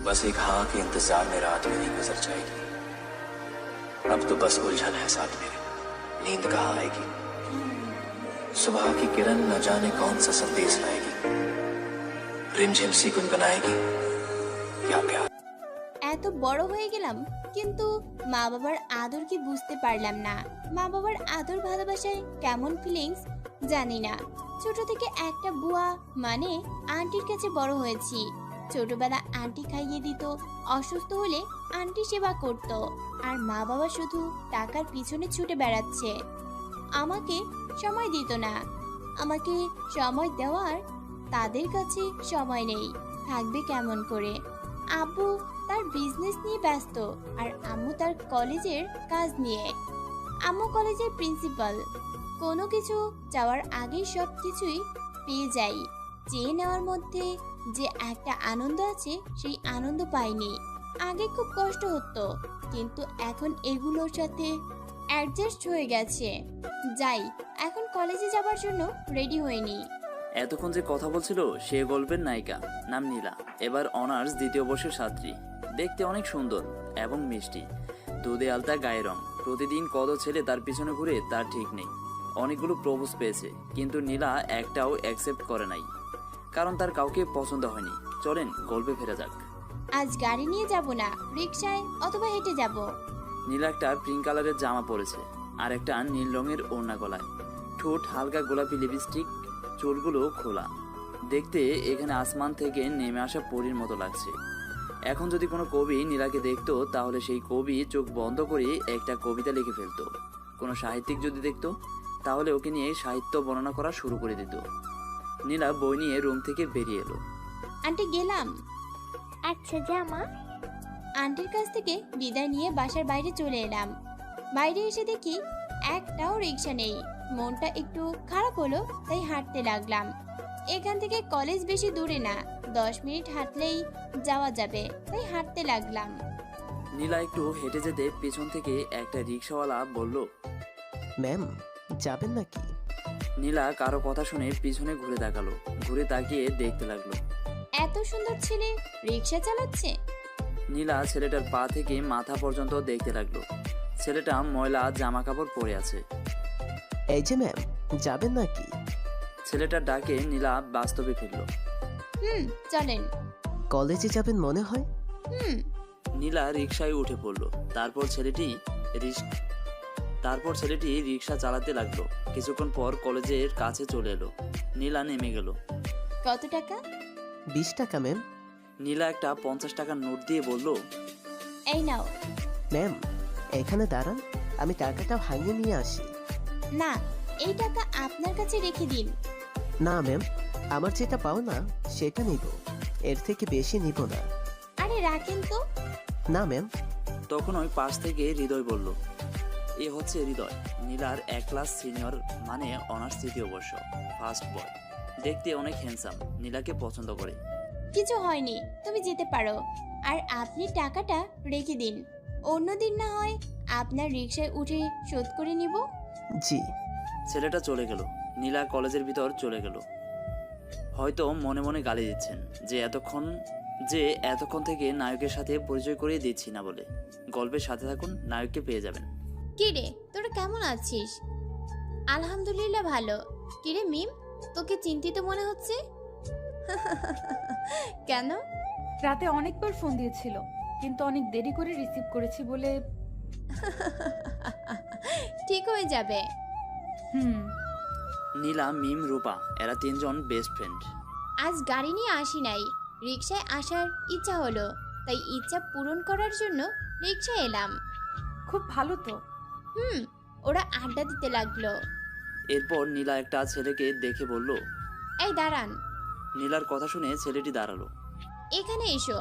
बस एक हाँ के इंतजार में रात मेरी गुजर जाएगी। अब तो बस उलझन है साथ मेरे, नींद कहाँ आएगी। सुबह की किरण न जाने कौन सा संदेश लाएगी, रिमझिम सी गुनगुनाएगी या प्यार। এত বড় হয়ে গেলাম কিন্তু মা বাবার আদর কি বুঝতে পারলাম না। মা বাবার আদর ভালোবাসায় কেমন ফিলিংস জানি না। ছোট থেকে একটা বুয়া মানে আন্টির কাছে বড় হয়েছি। ছোটবেলা আন্টি খাইয়ে দিত, অসুস্থ হলে আন্টি সেবা করত, আর মা বাবা শুধু টাকার পিছনে ছুটে বেড়াচ্ছে। আমাকে সময় দিত না। আমাকে সময় দেওয়ার তাদের কাছে সময় নেই, থাকবে কেমন করে। আব্বু তার বিজনেস নিয়ে ব্যস্ত আর আম্মু তার কলেজের কাজ নিয়ে। আম্মু কলেজের প্রিন্সিপাল। কোনো কিছু চাওয়ার আগেই সব কিছুই পেয়ে যাই। চেয়ে নেওয়ার মধ্যে যে একটা আনন্দ আছে সেই আনন্দ পাইনি। আগে খুব কষ্ট হতো কিন্তু এখন এগুলোর সাথে অ্যাডজাস্ট হয়ে গেছে। যাই, এখন কলেজে যাবার জন্য রেডি হয়নি। এতক্ষণ যে কথা বলছিল সে গল্পের নায়িকা, নাম নীলা, এবার অনার্স দ্বিতীয় বর্ষের ছাত্রী। দেখতে অনেক সুন্দর এবং মিষ্টি, দুধে আলতা গায়ের রং। প্রতিদিন কত ছেলে তার পিছনে ঘুরে তার ঠিক নেই। অনেকগুলো প্রপোজ পেয়েছে কিন্তু নীলা একটাও অ্যাকসেপ্ট করে নাই, কারণ তার কাউকে পছন্দ হয়নি। চলেন গল্পে ফেরা যাক। আজ গাড়ি নিয়ে যাব না, রিকশায় অথবা হেঁটে যাব। নীলা একটা পিঙ্ক কালারের জামা পরেছে আর একটা নীল রঙের ওড়না গলায়, ঠোঁট হালকা গোলাপি লিপস্টিক, চুলগুলো খোলা। দেখতে এখানে আসমান থেকে নেমে আসা পরীর মতো লাগছে। এখন যদি কোনো কবি নীলাকে দেখতো তাহলে সেই কবি চোখ বন্ধ করে একটা কবিতা লিখে ফেলতো। কোনো সাহিত্যিক যদি দেখতো তাহলে ওকে নিয়ে সাহিত্য বর্ণনা করা শুরু করে দিত। নীলা বই নিয়ে রুম থেকে বেরিয়ে এলো। আন্টি গেলাম। আচ্ছা যা মা। আন্টির কাছ থেকে বিদায় নিয়ে বাসার বাইরে চলে এলাম। বাইরে এসে দেখি একটাও রিকশা নেই। মনটা একটু খারাপ হলো, তাই হাঁটতে লাগলাম। এখান থেকে কলেজ বেশি দূরে না, 10 মিনিট হাঁটলেই যাওয়া যাবে, তাই হাঁটতে লাগলাম। নীলা একটু হেঁটে যেতে পেছন থেকে একটা রিক্সাওয়ালা বলল, ম্যাম যাবেন নাকি? নীলা কারো কথা শুনে পিছনে ঘুরে তাকালো। ঘুরে তাকিয়ে দেখতে লাগলো এত সুন্দর ছেলে রিকশা চালাচ্ছে। নীলা ছেলেটার পা থেকে মাথা পর্যন্ত দেখতে লাগলো। ছেলেটা ময়লা জামা কাপড় পরে আছে। এই যে ম্যাম, যাবেন নাকি? ছেলেটার ডাকে নীলা বাস্তবে ফিরল। চলেন। কলেজে যাবেন মনে হয়। নীলা রিকশায় উঠে পড়ল। তারপর ছেলেটি রিকশা চালাতে লাগলো। কিছুক্ষণ পর কলেজের কাছে চলে এলো। নীলা নেমে গেল। কত টাকা? 20 টাকা ম্যাম। নীলা একটা 50 টাকার নোট দিয়ে বলল, এই নাও। ম্যাম এখানে দাঁড়ান, আমি টাকাটা ভাঙিয়ে নিয়ে আসি। না, এই টাকা আপনার কাছে রেখে দিন। না ম্যাম, আমার যেটা পাও না সেটা নিব, এর থেকে বেশি নিব না। আরে রাখেন তো। না ম্যাম। তখন ওই পাশ থেকে হৃদয় বলল, এ হচ্ছে হৃদয়, নীলার 1 ক্লাস সিনিয়র, মানে অনার্স তৃতীয় বর্ষ, ফার্স্ট বয়। দেখতে অনেক হ্যান্ডসাম, নীলাকে পছন্দ করে। কিছু হয়নি, তুমি যেতে পারো। আর আপনি টাকাটা রেখে দিন, অন্যদিন না হয় আপনার রিকশায় উঠে শোধ করে নিব। জি। ছেলেটা চলে গেল। নীলা কলেজের ভিতর চলে গেল। হয়তো মনে মনে গালি দিচ্ছেন যে এতক্ষণ থেকে নায়কের সাথে পরিচয় করিয়ে দিচ্ছি না বলে। গল্পের সাথে থাকুন, নায়ককে পেয়ে যাবেন। কিরে তোরা কেমন আছিস? আলহামদুলিল্লাহ ভালো। কিরে মিম, তোকে চিন্তিত মনে হচ্ছে? কেন? রাতে অনেকবার ফোন দিয়েছিল কিন্তু অনেক দেরি করে রিসিভ করেছি বলে। ঠিক হয়ে যাবে। নীলা, মিম, রূপা, এরা 3 জন বেস্ট ফ্রেন্ড। আজ গাড়ি নিয়ে আসি নাই, রিকশায় আসার ইচ্ছা হলো, তাই ইচ্ছা পূরণ করার জন্য রিকশায় এলাম। খুব ভালো তো। ওরা আড্ডা দিতে লাগলো। এরপর নীলা একটা ছেলেকে দেখে বলল, এই দাঁড়ান। নীলার কথা শুনে ছেলেটি দাঁড়ালো। এখানে এসো।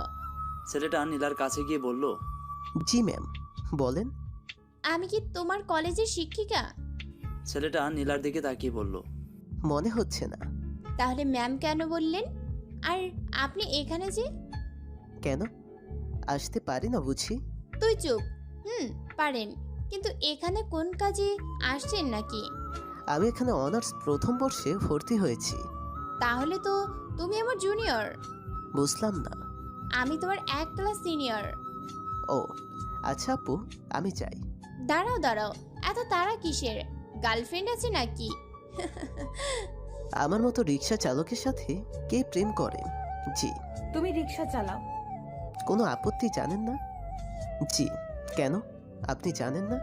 ছেলেটা নীলার কাছে গিয়ে বলল, জি ম্যাম, বলেন। আমি কি তোমার কলেজের শিক্ষিকা? ছেলেটা নীলার দিকে তাকিয়ে বলল, মনে হচ্ছে না। তাহলে ম্যাম কেন বললেন? আর আপনি এখানে যে? কেন, আসতে পারি না বুঝি? তুই চুপ। পারেন, কিন্তু এখানে কোন কাজে আসছেন নাকি? আমি এখানে অনার্স প্রথম বর্ষে ভর্তি হয়েছি। তাহলে তো তুমি আমার জুনিয়র। বুঝলাম না। আমি তোমার এক ক্লাস সিনিয়র। ও আচ্ছা আপু, আমি যাই। দাঁড়াও দাঁড়াও, এত তাড়া কিসের? গার্লফ্রেন্ড আছে নাকি? আমার মতো রিক্সা চালকের সাথে কে প্রেম করে? জি। তুমি রিক্সা চালাও। কোনো আপত্তি জানেন না? জি। কেন, আপনি জানেন না?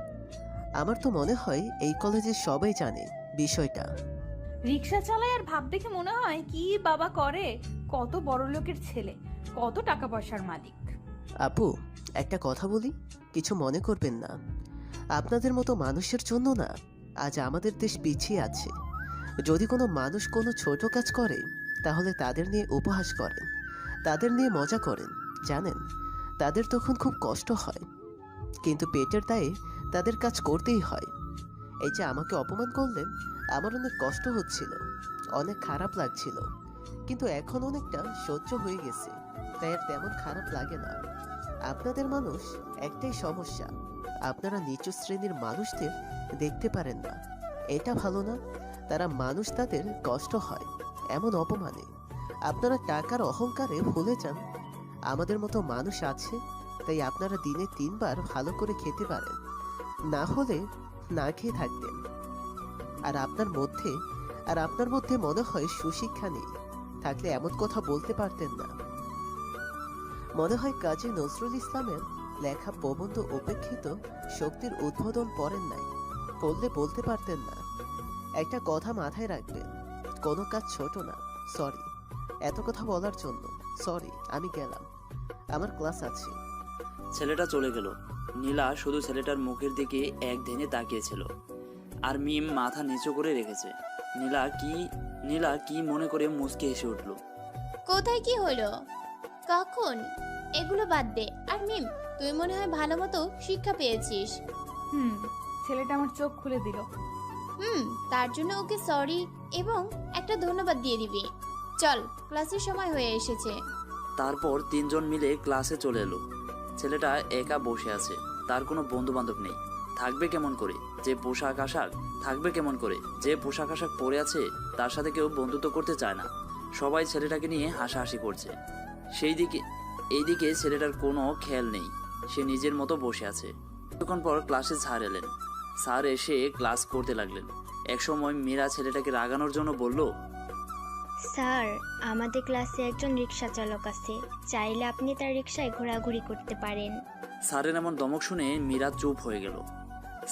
আমার তো মনে হয় এই কলেজে সবাই জানে বিষয়টা। রিক্সা চালায় আর ভাব দেখে মনে হয় কি বাবা করে, কত বড় লোকের ছেলে, কত টাকা পয়সার মালিক। আপু একটা কথা বলি, কিছু মনে করবেন না। আপনাদের মতো মানুষের জন্য না আজ আমাদের দেশ পিছিয়ে আছে। যদি কোনো মানুষ কোনো ছোট কাজ করে তাহলে তাদের নিয়ে উপহাস করেন, তাদের নিয়ে মজা করেন। জানেন, তাদের তখন খুব কষ্ট হয়, কিন্তু পেটের দায়ে তাদের কাজ করতেই হয়। এই যে আমাকে অপমান করলেন, আমার অনেক কষ্ট হচ্ছিল, অনেক খারাপ লাগছিল, কিন্তু এখন অনেকটা সহ্য হয়ে গেছে, তাই আর তেমন খারাপ লাগে না। আপনাদের মানুষ একটাই সমস্যা, আপনারা নিচু শ্রেণীর মানুষদের দেখতে পারেন না। এটা ভালো না, তারা মানুষ, তাদের কষ্ট হয় এমন অপমানে। আপনারা টাকার অহংকারে ভুলে যান আমাদের মতো মানুষ আছে, তাই আপনারা দিনে 3 বার ভালো করে খেতে পারেন, না হলে না খেয়ে থাকতেন। আর আপনার মধ্যে মনে হয় সুশিক্ষা নেই, থাকলে এমন কথা বলতে পারতেন না। মনে হয় কাজী নজরুল ইসলামের লেখা প্রবন্ধ উপেক্ষিত শক্তির উদ্বোধন পড়েন নাই, পড়লে বলতে পারতেন না। একটা কথা মাথায় রাখবেন, কোনো কাজ ছোট না। সরি এত কথা বলার জন্য, সরি, আমি গেলাম, আমার ক্লাস আছে। ছেলেটা চলে গেল। নীলা শুধু ছেলেটার মুখের দিকে এক ধ্যানে তাকিয়েছিল, আর মিম মাথা নিচু করে রেখেছে। নীলা কি মনে করে মুচকে হেসে উঠল। কোথায় কি হলো? কখন? এগুলো বাদ দে। আর মিম, তুই মনে হয় ভালো মতো শিক্ষা পেয়েছিস। ছেলেটা আমার চোখ খুলে দিল। তার জন্য ওকে সরি এবং একটা ধন্যবাদ দিয়ে দিবি। চল, ক্লাসের সময় হয়ে এসেছে। তারপর 3 জন মিলে ক্লাসে চলে এলো। ছেলেটা একা বসে আছে, তার কোনো বন্ধু বান্ধব নেই। থাকবে কেমন করে? যে পোশাক আশাক পরে আছে তার সাথে কেউ বন্ধুত্ব করতে চায় না, সবাই ছেলেটাকে নিয়ে হাসাহাসি করছে। এইদিকে ছেলেটার কোনো খেয়াল নেই, সে নিজের মতো বসে আছে। কিছুক্ষণ পর ক্লাসে স্যার এলেন। স্যার এসে ক্লাস করতে লাগলেন। একসময় মীরা ছেলেটাকে রাগানোর জন্য বলল, স্যার, আমাদের ক্লাসে একজন রিক্সা চালক আছে, চাইলে আপনি তার রিক্সায় ঘোরাঘুরি করতে পারেন। স্যারের এমন ধমক শুনে মীরা চুপ হয়ে গেল।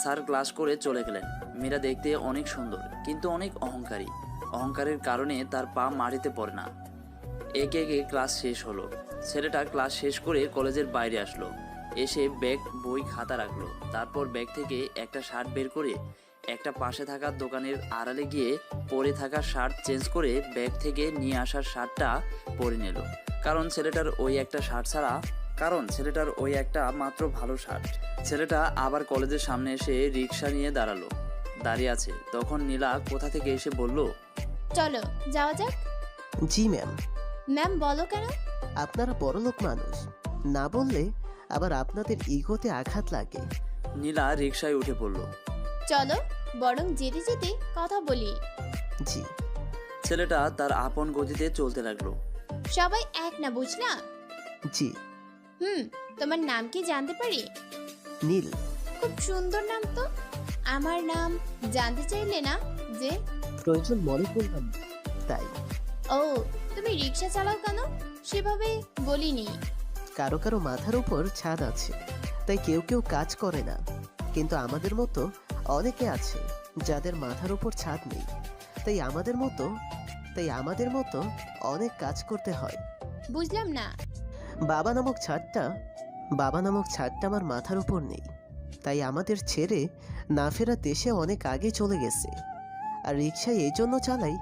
স্যার ক্লাস করে চলে গেলেন। মীরা দেখতে অনেক সুন্দর, কিন্তু অনেক অহংকারী। অহংকারের কারণে তার পা মাটিতে পড়ে না। একে একে ক্লাস শেষ হলো। ছেলেটা ক্লাস শেষ করে কলেজের বাইরে আসলো। এসে ব্যাগ, বই, খাতা রাখলো। তারপর ব্যাগ থেকে একটা শার্ট বের করে একটা পাশে থাকা দোকানের আড়ালে গিয়ে পরে থাকা শার্ট চেঞ্জ করে ব্যাগ থেকে নিয়ে আসার শার্টটা পরে নিল। কারণ ছেলেটার ওই একটা মাত্র ভালো শার্ট। ছেলেটা আবার কলেজের সামনে এসে রিক্সা নিয়ে দাঁড়িয়ে আছে। তখন নীলা কোথা থেকে এসে বলল, চলো যাওয়া যাক। জি ম্যাম। ম্যাম বলো কেন? আপনারা বড়লোক মানুষ, না বললে আবার আপনাদের ইগোতে আঘাত লাগে। নীলা রিক্সায় উঠে পড়ল। চলো বরং যেতে যেতে কথা বলি। জি। ছেলেটা তার আপন গতিতে চলতে লাগলো। সবাই এক না, বুঝলা? জি। তোমার নাম কি জানতে পারি? নীল। খুব সুন্দর নাম তো। আমার নাম জানতে চাইলে না যে? প্রয়োজন মনে করলাম তাই। ও, তুমি রিক্সা চালাও কেন? সেভাবে বলিনি। কারো কারো মাথার উপর ছাদ আছে, তাই কেউ কেউ কাজ করে না, কিন্তু আমাদের মতো অনেকে আছে যাদের মাথার উপর ছাদ নেই, তাই আমাদের মতো অনেক কাজ করতে হয়। বুঝলাম না। বাবা নামক ছাদটা আমার মাথার উপর নেই, তাই আমাদের ছেড়ে না ফেরা দেশে অনেক আগে চলে গেছে। আর রিক্সায় এই জন্য চালাই,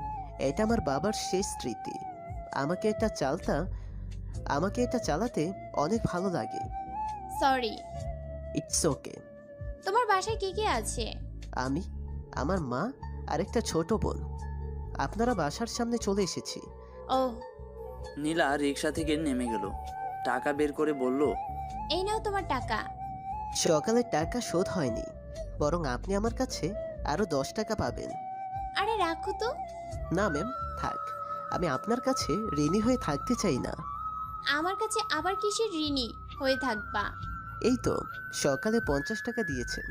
এটা আমার বাবার শেষ স্মৃতি। আমাকে এটা চালাতে অনেক ভালো লাগে। সরি। It's okay. তোমার বাসায় কে কে আছে? আমি, আমার মা আর একটা ছোট বোন। আপনারা বাসার সামনে চলে এসেছি। ও। নীলা রিক্সা থেকে নেমে গেল। টাকা বের করে বলল, এই নাও তোমার টাকা। সকালে টাকা শোধ হয়নি, বরং আপনি আমার কাছে আরো 10 টাকা পাবেন। আরে রাখো তো। না ম্যাম, থাক, আমি আপনার কাছে ঋণী হয়ে থাকতে চাই না। আমার কাছে আবার কিসের ঋণী হয়ে থাকবা? এই তো সকালে 50 টাকা দিয়েছেন,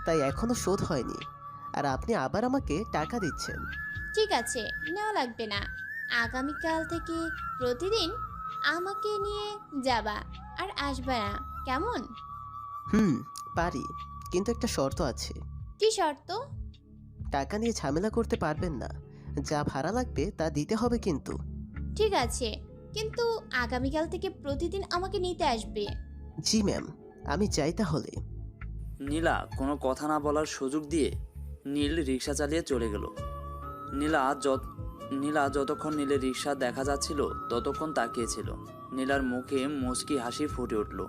তাই এখনো শোধ হয়নি, আর আপনি আবার আমাকে টাকা দিচ্ছেন। ঠিক আছে, নেওয়া লাগবে না। আগামীকাল থেকে প্রতিদিন আমাকে নিয়ে যাবা আর আসবা না, কেমন? পারি, কিন্তু একটা শর্ত আছে। কি শর্ত? টাকা নিয়ে ঝামেলা করতে পারবেন না, যা ভাড়া লাগবে তা দিতে হবে কিন্তু। ঠিক আছে, কিন্তু আগামীকাল থেকে প্রতিদিন আমাকে নিতে আসবে। জি ম্যাম, আমি চাই তাহলে। নীলা কোনো কথা না বলার সুযোগ দিয়ে নীল রিক্সা চালিয়ে চলে গেল। নীলা যতক্ষণ নীলের রিক্সা দেখা যাচ্ছিল ততক্ষণ তাকিয়েছিল। নীলার মুখে মুচকি হাসি ফুটে উঠল।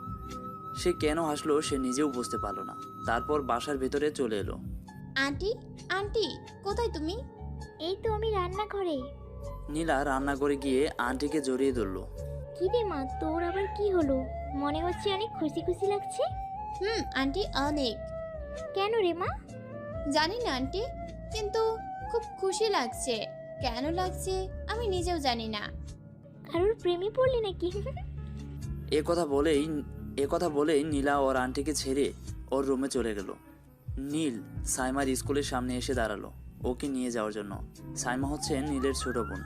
সে কেন হাসলো সে নিজেও বুঝতে পারল না। তারপর বাসার ভেতরে চলে এলো। আন্টি, আন্টি, কোথায় তুমি? এই তো আমি রান্নাঘরে। নীলা রান্নাঘরে গিয়ে আন্টিকে জড়িয়ে ধরল। কি রে মা, তোর আবার কি হলো? মনে হচ্ছে অনেক খুশি খুশি লাগছে। আন্টি, অনেক। কেন রে মা? জানি না আন্টি, কিন্তু খুব খুশি লাগছে। কেন লাগছে আমি নিজেও জানি না। কারোর প্রেমে পড়লি নাকি? এ কথা বলেই নীলা ওর আন্টিকে ছেড়ে ওর রুমে চলে গেল। নীল সাইমার স্কুলের সামনে এসে দাঁড়ালো ওকে নিয়ে যাওয়ার জন্য। সাইমা হচ্ছে নীলের ছোট বোন।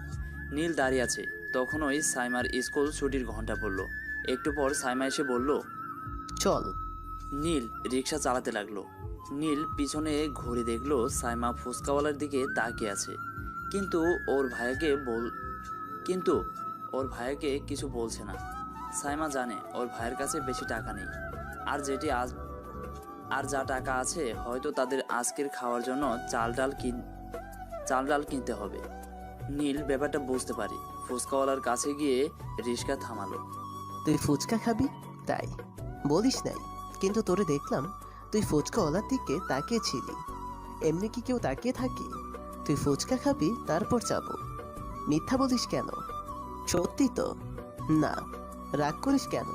নীল দাঁড়িয়ে আছে, তখনই সাইমার স্কুল ছুটির ঘন্টা পড়লো। একটু পর সাইমা এসে বলল, চল। নীল রিক্সা চালাতে লাগলো। নীল পিছনে ঘুরে দেখলো সাইমা ফুচকাওয়ালার দিকে তাকিয়ে আছে, কিন্তু ওর ভাইয়াকে কিছু বলছে না। সাইমা জানে ওর ভাইয়ের কাছে বেশি টাকা নেই, আর যা টাকা আছে হয়তো তাদের আজকের খাওয়ার জন্য চাল ডাল কিনতে হবে। নীল ব্যাপারটা বুঝতে পারি ফুচকাওয়ালার কাছে গিয়ে রিক্সা থামালো। তুই ফুচকা খাবি তাই বলিস নাই, কিন্তু তোরে দেখলাম তুই ফুচকাওয়ালার দিকে তাকিয়েছিলি। এমনি কি কেউ তাকিয়ে থাকি? তুই ফুচকা খাবি তারপর যাবো। মিথ্যা বলিস কেন? সত্যি তো? না, রাগ করিস কেন?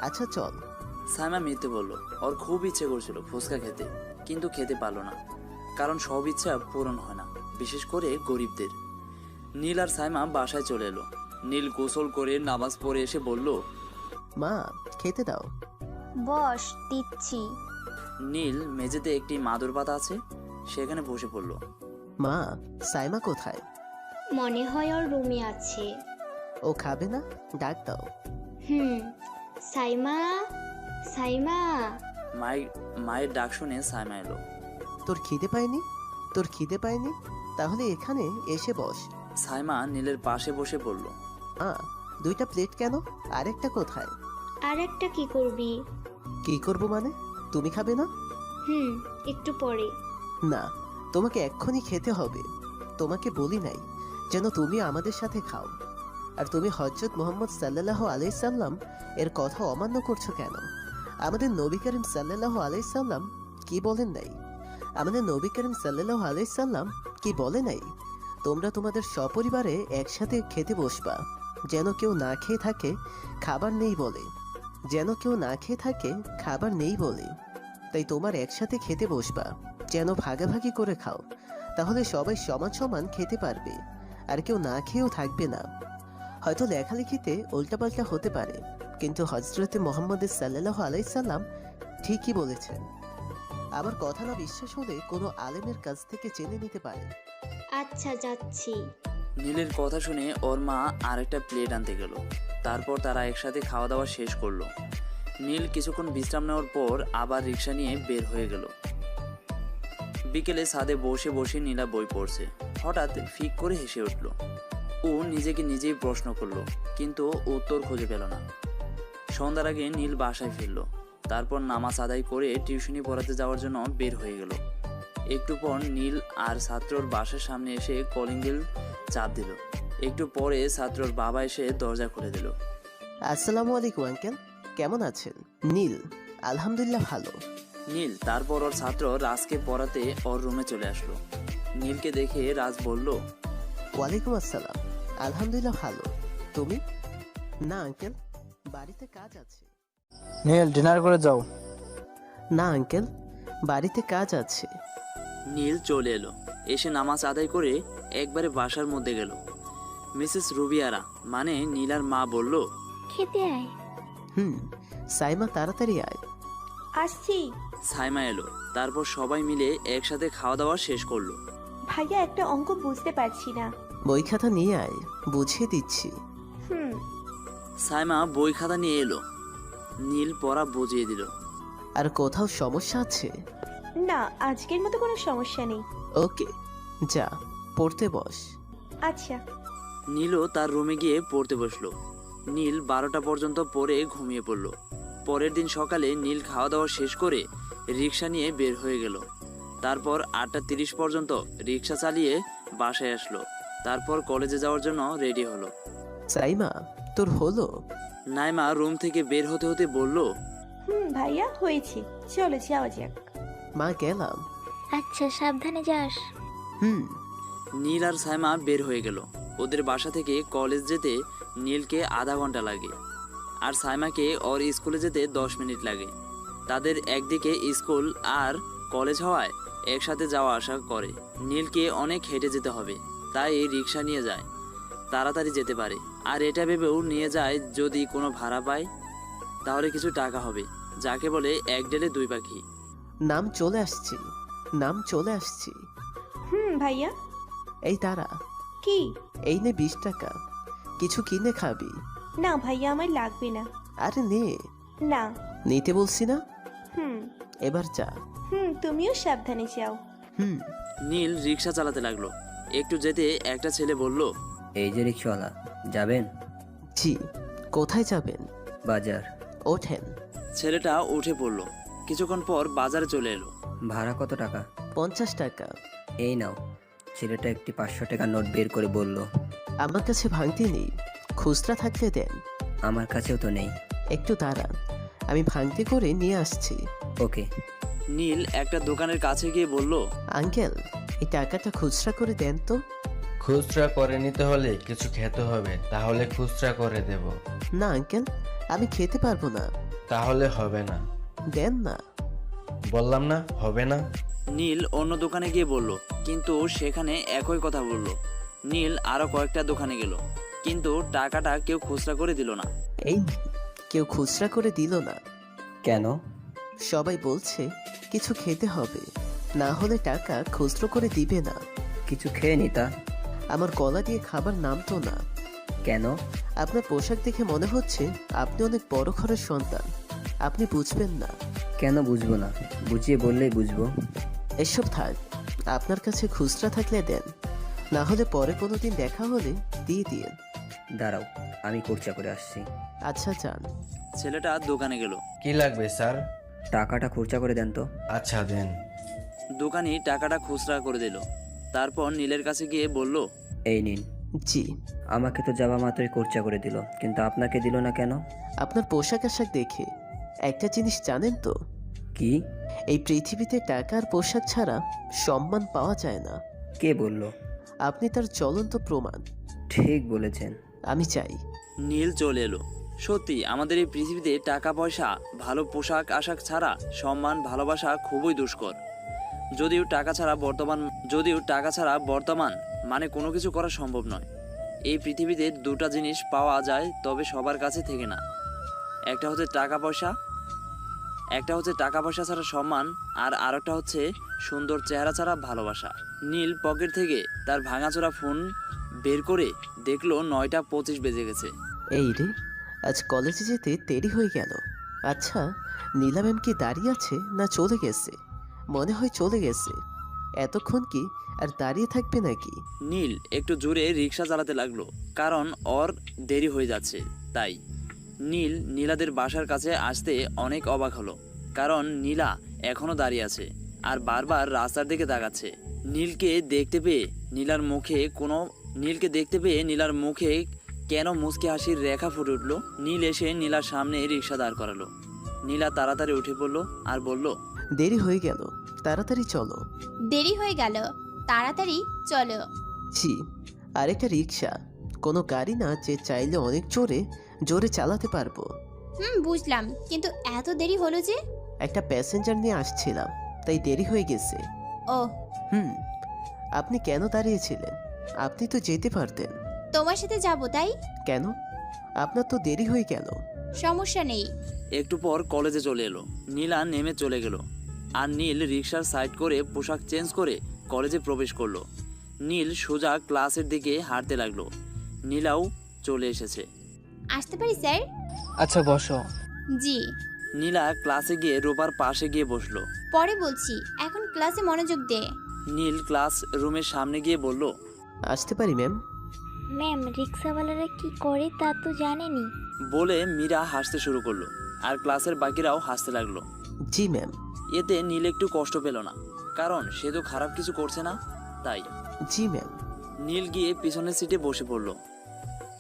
আচ্ছা চল। সাইমা মিথ্যে বলল। ওর খুব ইচ্ছে করছিল ফুচকা খেতে, কিন্তু খেতে পারলো না, কারণ সব ইচ্ছা পূরণ হয় না, বিশেষ করে গরিবদের। নীল আর সাইমা বাসায় চলে এলো। নীল গোসল করে নামাজ পড়ে এসে বলল, মা, খেতে দাও। বস, দিচ্ছি। নীল মেঝেতে একটি মাদুর পাতা আছে, সেখানে বসে পড়ল। মা, সাইমা কোথায়? মনে হয় ওর রুমে আছে। ও খাবে না? ডাক দাও। সাইমা, সাইমা। মায়ের ডাক শুনে সাইমা এলো। তোর খিদে পায়নি? তোর খিদে পায়নি? তাহলে এখানে এসে বস। সাইমা নীলের পাশে বসে বলল, দুইটা প্লেট কেন? আরেকটা কোথায়? আর একটা কি করবি? কি করব মানে? তুমি খাবে না? একটু পরে। না, তোমাকে এক্ষুনি খেতে হবে। তোমাকে বলি নাই যেন তুমি আমাদের সাথে খাও। আর তুমি হযরত মুহাম্মদ সাল্লাল্লাহু আলাইহি সাল্লাম এর কথা অমান্য করছো কেন? আমাদের নবী করিম সাল্লাল্লাহু আলাইহি সাল্লাম কি বলেন নাই? আমাদের নবী করিম সাল্লাল্লাহু আলাইহি সাল্লাম কি বলে নাই? তোমরা তোমাদের সপরিবারে একসাথে খেতে বসবা, যেন কেউ না খেয়ে থাকে খাবার নেই বলে। যেন কেউ না খেয়ে থাকে খাবার নেই বলে। তাই তোমার একসাথে খেতে বসবা, যেন ভাগাভাগি করে খাও, তাহলে সবাই সমান সমান খেতে পারবে, আর কেউ না খেয়েও থাকবে না। হয়তো লেখালেখিতে উল্টাপাল্টা হতে পারে, কিন্তু হযরতে মুহাম্মদ সাল্লাল্লাহু আলাইহি সাল্লাম ঠিকই বলেছেন। আবার কথা না বিশ্বাস হলে কোনো আলেমের কাছ থেকে জেনে নিতে পারে। আচ্ছা, যাচ্ছি। নীলের কথা শুনে ওর মা আরেকটা প্লেট আনতে গেল। তারপর তারা একসাথে খাওয়া দাওয়া শেষ করলো। নীল কিছুক্ষণ বিশ্রাম নেওয়ার পর আবার রিক্সা নিয়ে বের হয়ে গেল। বিকেলে ছাদে বসে বসে নীলা বই পড়ছে। হঠাৎ ফিক করে হেসে উঠল। ও নিজেকে নিজেই প্রশ্ন করলো, কিন্তু উত্তর খুঁজে পেল না। সন্ধ্যার আগে নীল বাসায় ফিরল। তারপর নামাজ আদায় করে টিউশনি পড়াতে যাওয়ার জন্য বের হয়ে গেল। একটু পর নীল আর ছাত্রর বাসার সামনে এসে কলিং বেল চাপ দিল। একটু পরে ছাত্রর বাবা এসে দরজা খুলে দিল। আসসালামু আলাইকুম আঙ্কেল, কেমন আছেন? নীল, আলহামদুলিল্লাহ ভালো। নীল তারপর ওর ছাত্র রাজকে পড়াতে ওর রুমে চলে আসলো। নীলকে দেখে রাজ বলল, ওয়ালাইকুম আসসালাম, আলহামদুলিল্লাহ ভালো। তুমি? না আঙ্কেল, বাড়িতে কাজ আছে। নীল, ডিনার করে যাও। না আঙ্কেল, বাড়িতে কাজ আছে। নীল চলে এলো। এসে নামাজ আদায় করে একবারে বাসার মধ্যে গেল। মিসেস রুবিয়ারা মানে নীলার মা বলল, খেতে আয়। হুম, সাইমা তাড়াতাড়ি আয়। আসছি। সাইমা এলো, তারপর সবাই মিলে একসাথে খাওয়া দাওয়া শেষ করলো। ভাইয়া একটা অঙ্ক বুঝতে পারছি না। বই খাতা নিয়ে আয়, বুঝিয়ে দিচ্ছি। হুম। সাইমা বই খাতা নিয়ে এলো, নীল পড়া বুঝিয়ে দিল। আর কোথাও সমস্যা আছে? না, আজকের মতো কোনো সমস্যা নেই। ওকে, যা পড়তে বস। আচ্ছা। নীলও তার রুমে গিয়ে পড়তে বসলো। নীল 12টা পর্যন্ত পড়ে ঘুমিয়ে পড়ল। পরের দিন সকালে নীল খাওয়া দাওয়া শেষ করে রিক্সা নিয়ে বের হয়ে গেল। তারপর 8:30 পর্যন্ত রিক্সা চালিয়ে বাসায় আসলো। তারপর কলেজে যাওয়ার জন্য রেডি হলো। সাইমা, তোর হলো? নাইমা রুম থেকে বের হতে হতে বলল, ভাইয়া হয়েছে, চলো যাওয়া যাক। মা গেলাম। আচ্ছা, সাবধানে যাস। হুম। নীল আর সাইমা বের হয়ে গেল। ওদের বাসা থেকে কলেজ যেতে নীলকে আধা ঘন্টা লাগে, আর সাইমাকে ওর স্কুলে যেতে 10 মিনিট লাগে। তাদের একদিকে স্কুল আর কলেজ হওয়ায় একসাথে যাওয়া আসা করে। নীলকে অনেক হেঁটে যেতে হবে, তাই রিক্সা নিয়ে যায়, তাড়াতাড়ি যেতে পারে। আর এটা ভেবেও নিয়ে যায় যদি কোনো ভাড়া পায় তাহলে কিছু টাকা হবে, যাকে বলে 1 ডেলে 2 পাখি। নাম চলে আসছি, নাম চলে আসছি। ভাইয়া। এই তারা, কি? এই নে 20 টাকা, কিছু কিনে খাবি? না ভাইয়া, আমার লাগবে না। আরে নে। না। নিতে বলছি না? হুম। এবার যা। তুমিও সাবধানে যাও। হুম। নীল রিক্সা চালাতে লাগলো। একটু যেতে একটা ছেলে বলল, এই যে রিক্সাওয়ালা, যাবেন? জি। কোথায় যাবেন? বাজার। ওঠেন। ছেলেটা উঠে পড়লো। কিছুক্ষণ পর বাজারে চলে এলো। ভাড়া কত টাকা? 50 টাকা। এই নাও। ছেলেটা একটি 500 টাকার নোট বের করে বলল, আমার কাছে ভাঙতি নেই, খুচরা থাকলে দেন। আমার কাছেও তো নেই। একটু দাঁড়ান, আমি ভাঙতি করে নিয়ে আসছি। ওকে। নীল একটা দোকানের কাছে গিয়ে বলল, আঙ্কেল, এই টাকাটা খুচরা করে দেন তো। খুচরা করে নিতে হলে কিছু খেতে হবে, তাহলে খুচরা করে দেব। না আঙ্কেল, আমি খেতে পারবো না। তাহলে হবে না। দেন না। বললাম না, হবে না। নীল অন্য দোকানে গিয়ে বলল, কিন্তু সেখানে একই কথা বলল। নীল আরো কয়েকটা দোকানে গেল, কিন্তু টাকাটা কেউ খুচরা করে দিল না। এই কেউ খুচরা করে দিল না। কেন? সবাই বলছে কিছু খেতে হবে, না হলে টাকা খুচরো করে দিবে না। কিছু খেয়ে নিতা। আমার গলা দিয়ে খাবার নামতো না। কেন? আপনার পোশাক দেখে মনে হচ্ছে আপনি অনেক বড় ঘরের সন্তান, আপনি বুঝবেন না। কেন বুঝবো না? বুঝিয়ে বললেই বুঝবো। এসব থাক, আপনার কাছে খুচরা থাকলে দেন, না হলে পরে কোনোদিন দেখা হলে দিয়ে দিন। দাঁড়াও, আমি খরচা করে আসছি। আচ্ছা যান। ছেলেটা দোকানে গেল। কি লাগবে স্যার? টাকাটা খরচা করে দেন তো। আচ্ছা দেন। দোকানি টাকাটা খুচরা করে দিল। তারপর নীলের কাছে গিয়ে বলল, এই নিন। জি। আমাকে তো যাওয়া মাত্রই খরচা করে দিল, কিন্তু আপনাকে দিল না কেন? আপনার পোশাক আশাক দেখে একটা জিনিস জানেন তো, কি? এই পৃথিবীতে টাকা আর পোশাক ছাড়া সম্মান পাওয়া যায় না। কে বলল? আপনি তার জ্বলন্ত প্রমাণ। ঠিক বলেছেন। আমি চাই। নীল চলে এলো। সত্যি আমাদের এই পৃথিবীতে টাকা পয়সা, ভালো পোশাক আশাক ছাড়া সম্মান ভালোবাসা খুবই দুষ্কর। যদিও টাকা ছাড়া বর্তমান মানে কোনো কিছু করা সম্ভব নয়। এই পৃথিবীতে 2টা জিনিস পাওয়া যায়, তবে সবার কাছে থেকে না। একটা হচ্ছে টাকা পয়সা ছাড়া সম্মান, আর আরেকটা হচ্ছে সুন্দর চেহারা ছাড়া ভালোবাসা। নীল পকেট থেকে তার ভাঙাচোরা ফোন বের করে দেখলো 9:25 বেজে গেছে। এই রে, আজ কলেজে যেতে দেরি হয়ে গেল। আচ্ছা, নীলা ম্যাম কি দাঁড়িয়ে আছে না চলে গেছে? মনে হয় চলে গেছে। এতক্ষণ কি আর দাঁড়িয়ে থাকবে নাকি? নীল একটু জোরে রিক্সা চালাতে লাগলো, কারণ ওর দেরি হয়ে যাচ্ছে। তাই নীল নীলাদের বাসার কাছে আসতে অনেক অবাক হলো, কারণ নীলা এখনো দাঁড়িয়ে আছে আর বারবার রাস্তার দিকে তাকাচ্ছে। নীলকে দেখতে পেয়ে নীলার মুখে কেন মুচকি হাসির রেখা ফুটে উঠলো। নীল এসে নীলার সামনে রিক্সা দাঁড় করালো। নীলা তাড়াতাড়ি উঠে পড়লো আর বলল, দেরি হয়ে গেল, তাড়াতাড়ি চলো। দেরি হয়ে গেল, তাড়াতাড়ি চলো। জি। আরেকটা রিক্সা, কোনো গাড়ি না যে চাইলে অনেক জোরে জোরে চালাতে পারবো। বুঝলাম, কিন্তু এত দেরি হলো যে? একটা প্যাসেঞ্জার নিয়ে আসছিলাম, তাই দেরি হয়ে গেছে। ও, আপনি কেন দাঁড়িয়েছিলেন? আপনি তো যেতে পারতেন। তোমার সাথে যাবো তাই? কেন? আপনার তো দেরি হয়ে গেল। সমস্যা নেই। একটু পর কলেজে চলে এলো। নীলা নেমে চলে গেল আর নীল রিক্সার সাইড করে পোশাক চেঞ্জ করে কলেজে প্রবেশ করলো। নীল সোজা ক্লাসের দিকে হাঁটতে লাগলো। নীলাও চলে এসেছে। আসতে পারি স্যার? আচ্ছা বসো। জি। নীলা ক্লাসে গিয়ে রূপার পাশে গিয়ে বসলো। পরে বলছি, এখন ক্লাসে মনোযোগ দে। নীল ক্লাস রুমের সামনে গিয়ে বলল, আসতে পারি ম্যাম? ম্যাম, রিক্সাওয়ালারা কি করে তা তো জানেনি। বলে মীরা হাসতে শুরু করলো আর ক্লাসের বাকিরাও হাসতে লাগলো। জি ম্যাম। এতে নীল একটু কষ্ট পেল না, কারণ সে তো খারাপ কিছু করছে না। তাই জি ম্যাম। নীল গিয়ে পিছনের সিটে বসে পড়লো।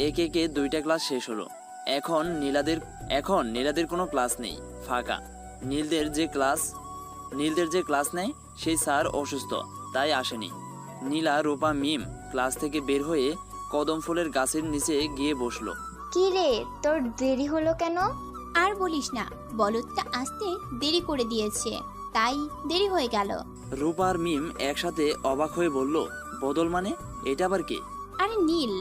একে একে 2টা ক্লাস শেষ হলো। এখন নীলাদের কোনো ক্লাস নেই, ফাঁকা। নীলদের যে ক্লাস নেয় সেই স্যার অসুস্থ, তাই আসেনি। নীলা, রূপা, মিম ক্লাস থেকে বের হয়ে কদম ফুলের গাছের নিচে গিয়ে বসলো। কি রে, তোর দেরি হলো কেন? আর বলিস না, বলদটা আসতে দেরি করে দিয়েছে, তাই দেরি হয়ে গেল। রূপা আর মিম একসাথে অবাক হয়ে বলল, বদল মানে? এটা আবার কি? আরে নীল।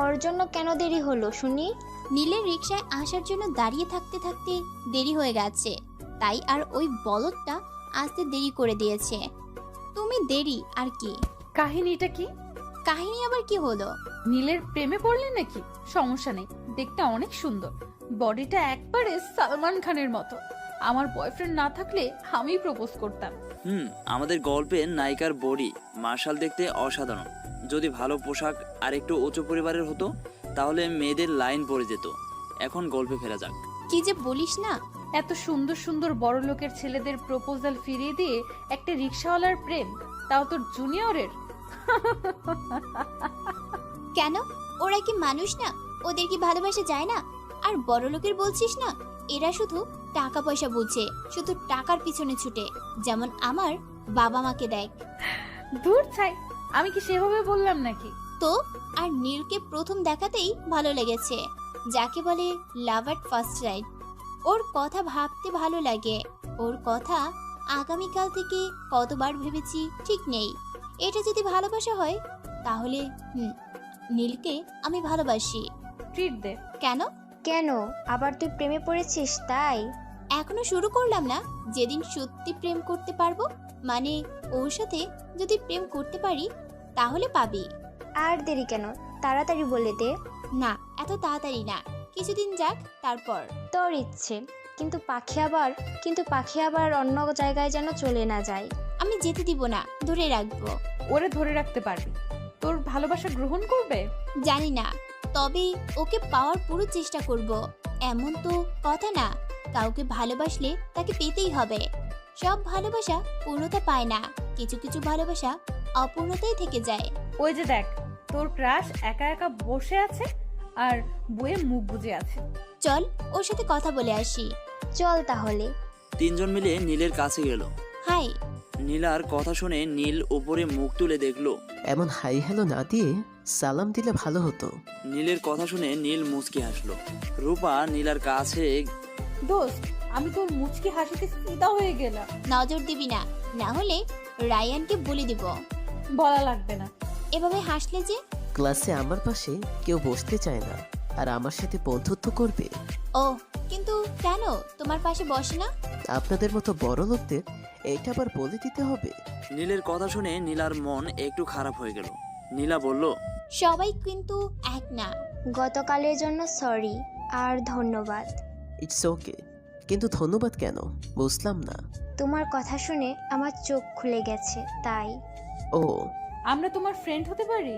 ওর জন্য কেন দেরি হলো শুনি? নীলের রিক্সায় আসার জন্য দাঁড়িয়ে থাকতে থাকতে দেরি হয়ে গেছে, তাই আর ওই বলদটা আসতে দেরি করে দিয়েছে। তুমি দেরি আর কি? কাহিনীটা কি? কাহিনী আবার কি হলো? নীলের প্রেমে পড়লে নাকি? সমস্যা নেই, দেখতে অনেক সুন্দর, বডিটা একবারে সালমান খানের মতো। আমার বয়ফ্রেন্ড না থাকলে আমি প্রপোজ করতাম। আমাদের গল্পের নায়িকার বডি মার্শাল দেখতে অসাধারণ। যদি ভালো পোশাক আর একটু উঁচু পরিবারের হতো তাহলে মেয়েদের লাইন পড়ে যেত। এখন গল্পে ফেরা যাক। কি যে বলিস না। এত সুন্দর সুন্দর বড় লোকের ছেলেদের প্রপোজাল ফিরিয়ে দিয়ে একটা রিক্সাওয়ালার প্রেম, তাও তোর জুনিয়রের। কেন, ওরা কি মানুষ না? ওদের কি ভালোবাসা যায় না? আর বড় লোকের বলছিস না, এরা শুধু টাকা পয়সা বুঝে, শুধু টাকার পিছনে ছুটে, যেমন আমার বাবা মাকে দেখ। দূর ছাই, আমি কি সেভাবে বললাম নাকি? তো আর নীলকে প্রথম দেখাতেই ভালো লেগেছে, যাকে বলে লাভ এট ফার্স্ট সাইট। ওর কথা ভাবতে ভালো লাগে, ওর কথা আগামীকাল থেকে কতবার ভেবেছি ঠিক নেই। এটা যদি ভালোবাসা হয় তাহলে নীলকে আমি ভালোবাসি। ট্রিট দে। কেন? কেন আবার তুই প্রেমে পড়েছিস তাই? এখনো শুরু করলাম না। যেদিন সত্যি প্রেম করতে পারবো, মানে ওর সাথে যদি প্রেম করতে পারি, তাহলে পাবি। আর দেরি কেন, তাড়াতাড়ি বলে দে। না, এত তাড়াতাড়ি না, কিছুদিন যাক তারপর। তোর ইচ্ছে, কিন্তু পাখি আবার অন্য জায়গায় যেন চলে না যায়। আমি যেতে দিব না, ধরে রাখবো। ওরে ধরে রাখতে পারবি? তোর ভালোবাসা গ্রহণ করবে? জানি না, তবে ওকে পাওয়ার পুরো চেষ্টা করব। এমন তো কথা না, কাউকে ভালোবাসলে তাকে পেতেই হবে। সব ভালোবাসা পূর্ণতা পায় না, কিছু কিছু ভালোবাসা অপূর্ণতাই থেকে যায়। ওই যে দেখ, তোর ক্রাশ একা একা বসে আছে আর বইয়ে মুখ বুজে আছে। চল ওর সাথে কথা বলে আসি। চল তাহলে। 3 জন মিলে নীলের কাছে গেল। হাই। নীলার কথা শুনে নীল উপরে মুখ তুলে দেখলো। এমন হাই হ্যালো না দিয়ে সালাম দিলে ভালো হতো। নীলের কথা শুনে নীল মুচকি হাসলো। রূপা নীলার কাছে, দোস্ত, আমি তোর মুচকি হাসিতে ফিদা হয়ে গেলাম। নজর দিবি না, না হলে রায়ানকে বলে দিব। বলা লাগবে না। এভাবে হাসলে যে। ক্লাসে আমার পাশে কেউ বসতে চায় না, আর আমার সাথে বন্ধুত্ব করবে। ও, কিন্তু কেন তোমার পাশে বসে না? আপনাদের মতো বড় লোকদের এইটা আবার বলে দিতে হবে? নীলের কথা শুনে নীলার মন একটু খারাপ হয়ে গেল। নীলা বলল, সবাই কিন্তু এক না। গতকালের জন্য সরি আর ধন্যবাদ। ইটস ওকে, কিন্তু ধন্যবাদ কেন বুঝলাম না। তোমার কথা শুনে আমার চোখ খুলে গেছে তাই। ও, আমরা তোমার ফ্রেন্ড হতে পারি?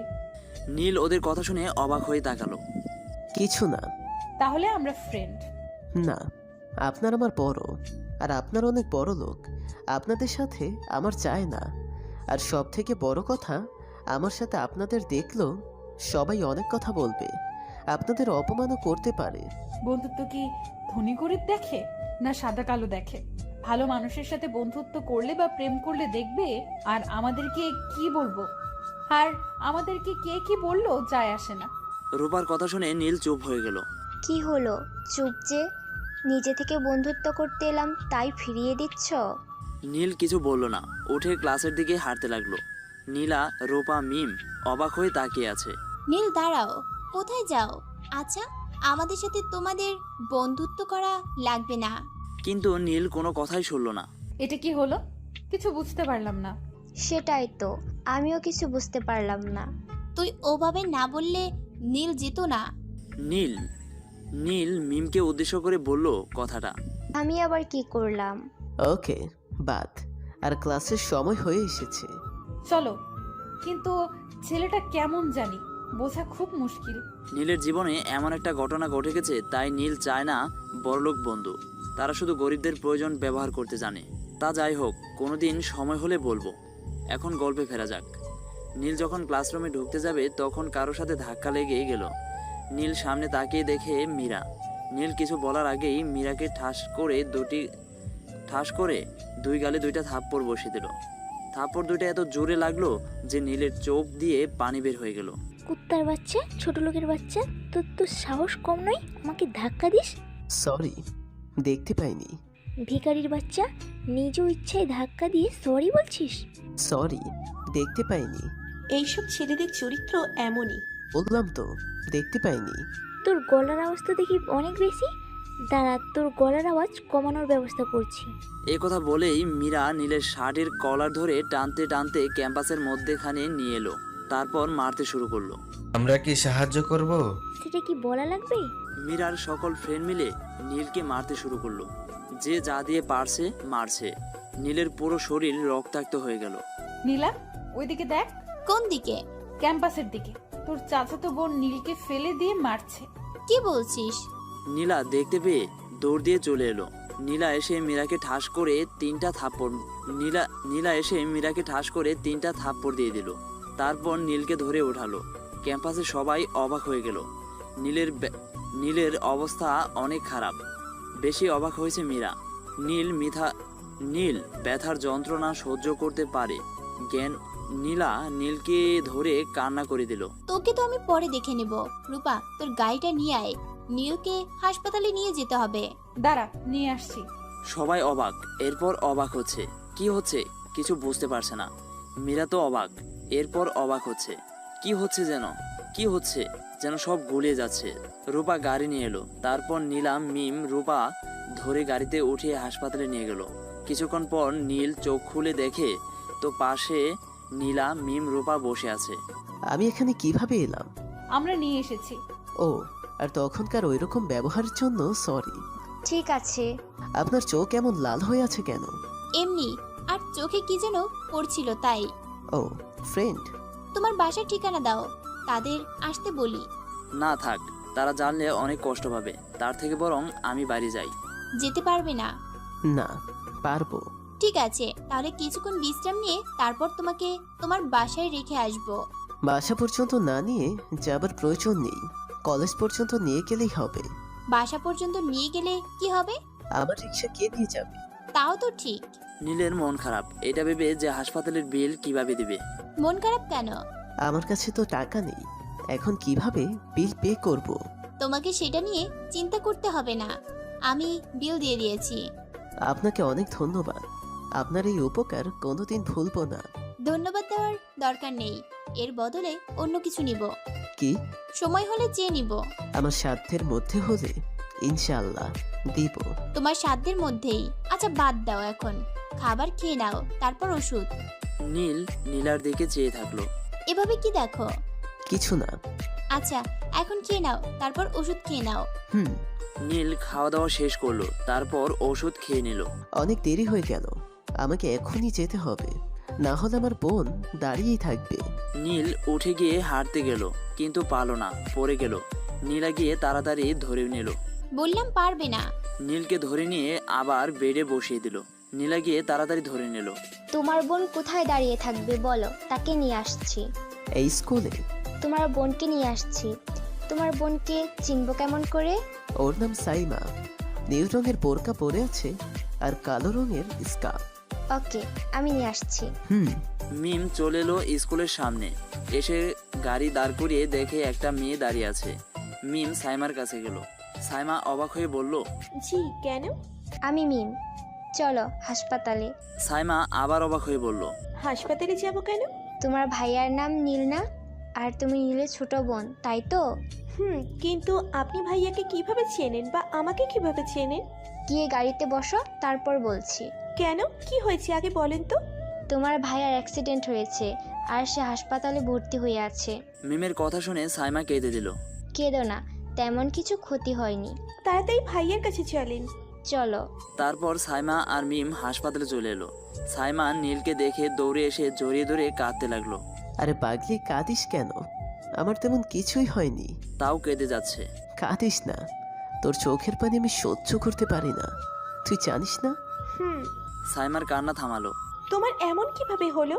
নীল ওদের কথা শুনে অবাক হয়ে তাকালো। কিছু না। তাহলে আমরা ফ্রেন্ড। না, আপনার আমার বড়, আর আপনার অনেক বড় লোক। আপনাদের সাথে আমার চায় না। আর সব থেকে বড় কথা, আমার সাথে আপনাদের দেখলো সবাই অনেক কথা বলবে, আপনাদের অপমানও করতে পারে। বন্ধুত্ব কি ধনী গরিব দেখে, না সাদা কালো দেখে? ভালো মানুষের সাথে বন্ধুত্ব করলে বা প্রেম করলে দেখবে, আর আমাদেরকে কি বলবো, আর আমাদেরকে কে কি বললো যায় আসে না। রূপার কথা শুনে নীল চুপ হয়ে গেল। কি হলো চুপ যে? নিজে থেকে বন্ধুত্ব করতে এলাম তাই ফিরিয়ে দিচ্ছ? নীল কিছু বলল না, উঠে ক্লাসের দিকে হাঁটতে লাগলো। নীলা, রূপা, মিম অবাক হয়ে তাকিয়ে আছে। নীল দাঁড়াও, কোথায় যাও? আচ্ছা, আমাদের সাথে তোমাদের বন্ধুত্ব করা লাগবে না। কিন্তু নীল কোনো কথাই শুনল না। এটা কি হলো? কিছু বুঝতে পারলাম না। সেটাই তো, আমিও কিছু বুঝতে পারলাম না। তুই ওভাবে না বললে নীল যেত না। নীল নীল মিমকে উদ্দেশ্য করে বলল কথাটা। আমি আবার কি করলাম? ওকে, বাদ। আর ক্লাসের সময় হয়ে এসেছে। চলো। কিন্তু ছেলেটা কেমন জানি, বোঝা খুব মুশকিল। নীলের জীবনে এমন একটা ঘটনা ঘটে গেছে, তাই নীল চায় না বড়লোক বন্ধু। তারা শুধু গরিবদের প্রয়োজন ব্যবহার করতে জানে। তা যাই হোক, কোনোদিন সময় হলে বলবো। এখন গল্পে ফেরা যাক। নীল যখন ক্লাসরুমে ঢুকতে যাবে তখন কারোর সাথে ধাক্কা লেগে গেল। নীল সামনে তাকিয়ে দেখে মীরা। নীল কিছু বলার আগেই মীরাকে ঠাস করে দুই গালে দুইটা থাপ্পড় বসিয়ে দিল। থাপ্পড় দুইটা এত জোরে লাগলো যে নীলের চোখ দিয়ে পানি বের হয়ে গেল। কুত্তার বাচ্চা, ছোট লোকের বাচ্চা, তোর তো সাহস কম নয়, আমাকে ধাক্কা দিস। সরি, দেখতে পাইনি। ভিখারির বাচ্চা, নিজ ইচ্ছায় ধাক্কা দিয়ে সরি বলছিস? সরি, দেখতে পাইনি। এইসব ছেলেদের চরিত্র এমনই। বললাম তো, দেখতে পাইনি। তোর গলার আওয়াজ তো দেখি অনেক বেশি। দাঁড়া, তোর গলার আওয়াজ কমানোর ব্যবস্থা করছি। এ কথা বলেই মীরা নীলের শার্টের কলার ধরে টানতে টানতে ক্যাম্পাসের মধ্যেখানে নিয়ে এলো। তারপর মারতে শুরু করলো। আমরা কি সাহায্য করব? সেটা কি বলা লাগবে? মীরার সকল ফ্রেন্ড মিলে নীলকে মারতে শুরু করলো। যে যা দিয়ে পারছে মারছে। নীলের পুরো শরীর রক্তাক্ত হয়ে গেল। নীলা, ওইদিকে দেখ। কোন দিকে? ক্যাম্পাসের দিকে। তোর চাচাতো বোন নীলকে ফেলে দিয়ে মারছে। কি বলছিস? নীলা দেখতে পেয়ে দৌড় দিয়ে চলে এলো। নীলা এসে মীরাকে ঠাস করে তিনটা থাপ্পড় দিয়ে দিল। তারপর নীলকে ধরে ওঠালো। ক্যাম্পাসে সবাই অবাক হয়ে গেল। নীলের অবস্থা অনেক খারাপ। বেশি অবাক হয়েছে মীরা। নীল ব্যথার যন্ত্রণা সহ্য করতে পারে। নীলা নীলকে ধরে কান্না করে দিল। তোকে তো আমি পরে দেখে নেব। রূপা, তোর গাড়িটা নিয়ে আয়, নীলকে হাসপাতালে নিয়ে যেতে হবে। দাঁড়া, নিয়ে আসছি। সবাই অবাক, এরপর অবাক হচ্ছে। কি হচ্ছে কিছু বুঝতে পারছে না। মীরা তো অবাক, এরপর অবাক হচ্ছে। কি হচ্ছে যেন সব গুলিয়ে যাচ্ছে। রূপা গাড়ি নিয়ে এলো। তারপর নীলা মিম রূপা ধরে গাড়িতে উঠিয়ে হাসপাতালে নিয়ে গেল। কিছুক্ষণ পর নীল চোখ খুলে দেখে তো পাশে নীলা মিম রূপা বসে আছে। আমি এখানে কিভাবে এলাম? আমরা নিয়ে এসেছি। ও, আর তখনকার ওইরকম ব্যবহারের জন্য সরি। ঠিক আছে। আপনার চোখ এমন লাল হয়ে আছে কেন? এমনি, আর চোখে কি যেন পড়ছিল তাই। ও, ফ্রেন্ড। তোমার বাসার ঠিকানা দাও, তাদের আসতে বলি। না থাক, তারা জানলে অনেক কষ্ট পাবে। তার থেকে বরং আমি বাড়ি যাই। যেতে পারবে না? না, পারবো। ঠিক আছে, তাহলে কিছুক্ষণ বিশ্রাম নিয়ে তারপর তোমাকে তোমার বাসায় রেখে আসবো। বাসা পর্যন্ত না নিয়ে যাবার প্রয়োজন নেই। কলেজ পর্যন্ত নিয়ে গেলেই হবে। বাসা পর্যন্ত নিয়ে গেলে কি হবে? আমার রিক্সা কে নিয়ে যাবে? তাও তো ঠিক। নীলের মন খারাপ, এটা ভেবে যে হাসপাতালের বিল কিভাবে দিবে। মন খারাপ কেন? আমার কাছে তো টাকা নেই। এখন কিভাবে বিল পে করব? তোমাকে সেটা নিয়ে চিন্তা করতে হবে না, আমি বিল দিয়ে দিয়েছি। আপনাকে অনেক ধন্যবাদ। আপনার এই উপকার কোনোদিন ভুলবো না। ধন্যবাদ দেওয়ার দরকার নেই, এর বদলে অন্য কিছু নিব। কি? সময় হলে চেয়ে নিব। আমার সাধ্যের মধ্যে হলে ইনশাআল্লাহ দিব। তোমার সাধ্যের মধ্যেই। আচ্ছা বাদ দাও, এখন খাবার খেয়ে নাও, তারপর ওষুধ। নীলার দিকে চেয়ে থাকলো। এভাবে কি দেখো? কিছু না। আচ্ছা এখন খেয়ে নাও, তারপর ওষুধ খেয়ে নাও। নীল খাওয়া দাওয়া শেষ করলো, তারপর ওষুধ খেয়ে নিল। অনেক দেরি হয়ে গেল, আমাকে এখনই যেতে হবে, না হলে আমার বোন দাঁড়িয়েই থাকবে। নীল উঠে গিয়ে হাঁটতে গেল, কিন্তু পারলো না, পড়ে গেল। নীলা গিয়ে তাড়াতাড়ি ধরে নিল। বললাম পারবে না। নীলকে ধরে নিয়ে আবার বেডে বসিয়ে দিল। নীলা গিয়ে তাড়াতাড়ি ধরে নিল। তোমার বোন কোথায় দাঁড়িয়ে থাকবে বলো, তাকে নিয়ে আসছি। এই স্কুলে? তোমার বোনকে নিয়ে আসছি। তোমার বোনকে চিনবো কেমন করে? ওর নাম সাইমা। নীল রঙের বোরকা পরে আছে আর কালো রঙের স্কার্ফ। ওকে, আমি নিয়ে আসছি। মিম চলে এলো স্কুলের সামনে। এসে গাড়ি দাঁড় করিয়ে দেখে একটা মেয়ে দাঁড়িয়ে আছে। মিম সাইমার কাছে গেল। সাইমা অবাক হয়ে বলল, জি, কেন? আমি মিম, চলো হাসপাতালে। সাইমা আবার অবাক হয়ে বলল, হাসপাতালে যাব কেন? তোমার ভাইয়ার নাম নীল না? আর তুমি নীলের ছোট বোন, তাই তো? কিন্তু আপনি ভাইয়াকে কিভাবে চেনেন বা আমাকে কিভাবে চেনেন? গিয়ে গাড়িতে বসো, তারপর বলছি। কেন, কি হয়েছে আগে বলেন তো। তোমার ভাইয়ার অ্যাক্সিডেন্ট হয়েছে আর সে হাসপাতালে ভর্তি হয়ে আছে। মিমের কথা শুনে সাইমা কেঁদে দিল। কেঁদো না, তেমন কিছু ক্ষতি হয়নি। তাড়াতাড়ি ভাইয়ার কাছে চলেন। চলো। তারপর সাইমা আর মিম হাসপাতালে চলে এলো। সাইমা নীলকে দেখে দৌড়ে এসে জড়িয়ে ধরে কাঁদতে লাগলো। আরে পাগলি, কাঁদিস কেন? আমার তেমন কিছুই হয়নি। তাও কেঁদে যাচ্ছে। কাঁদিস না, তোর চোখের পানি আমি সহ্য করতে পারি না, তুই জানিস না? সাইমার কান্না থামালো। তোমার এমন কিভাবে হলো?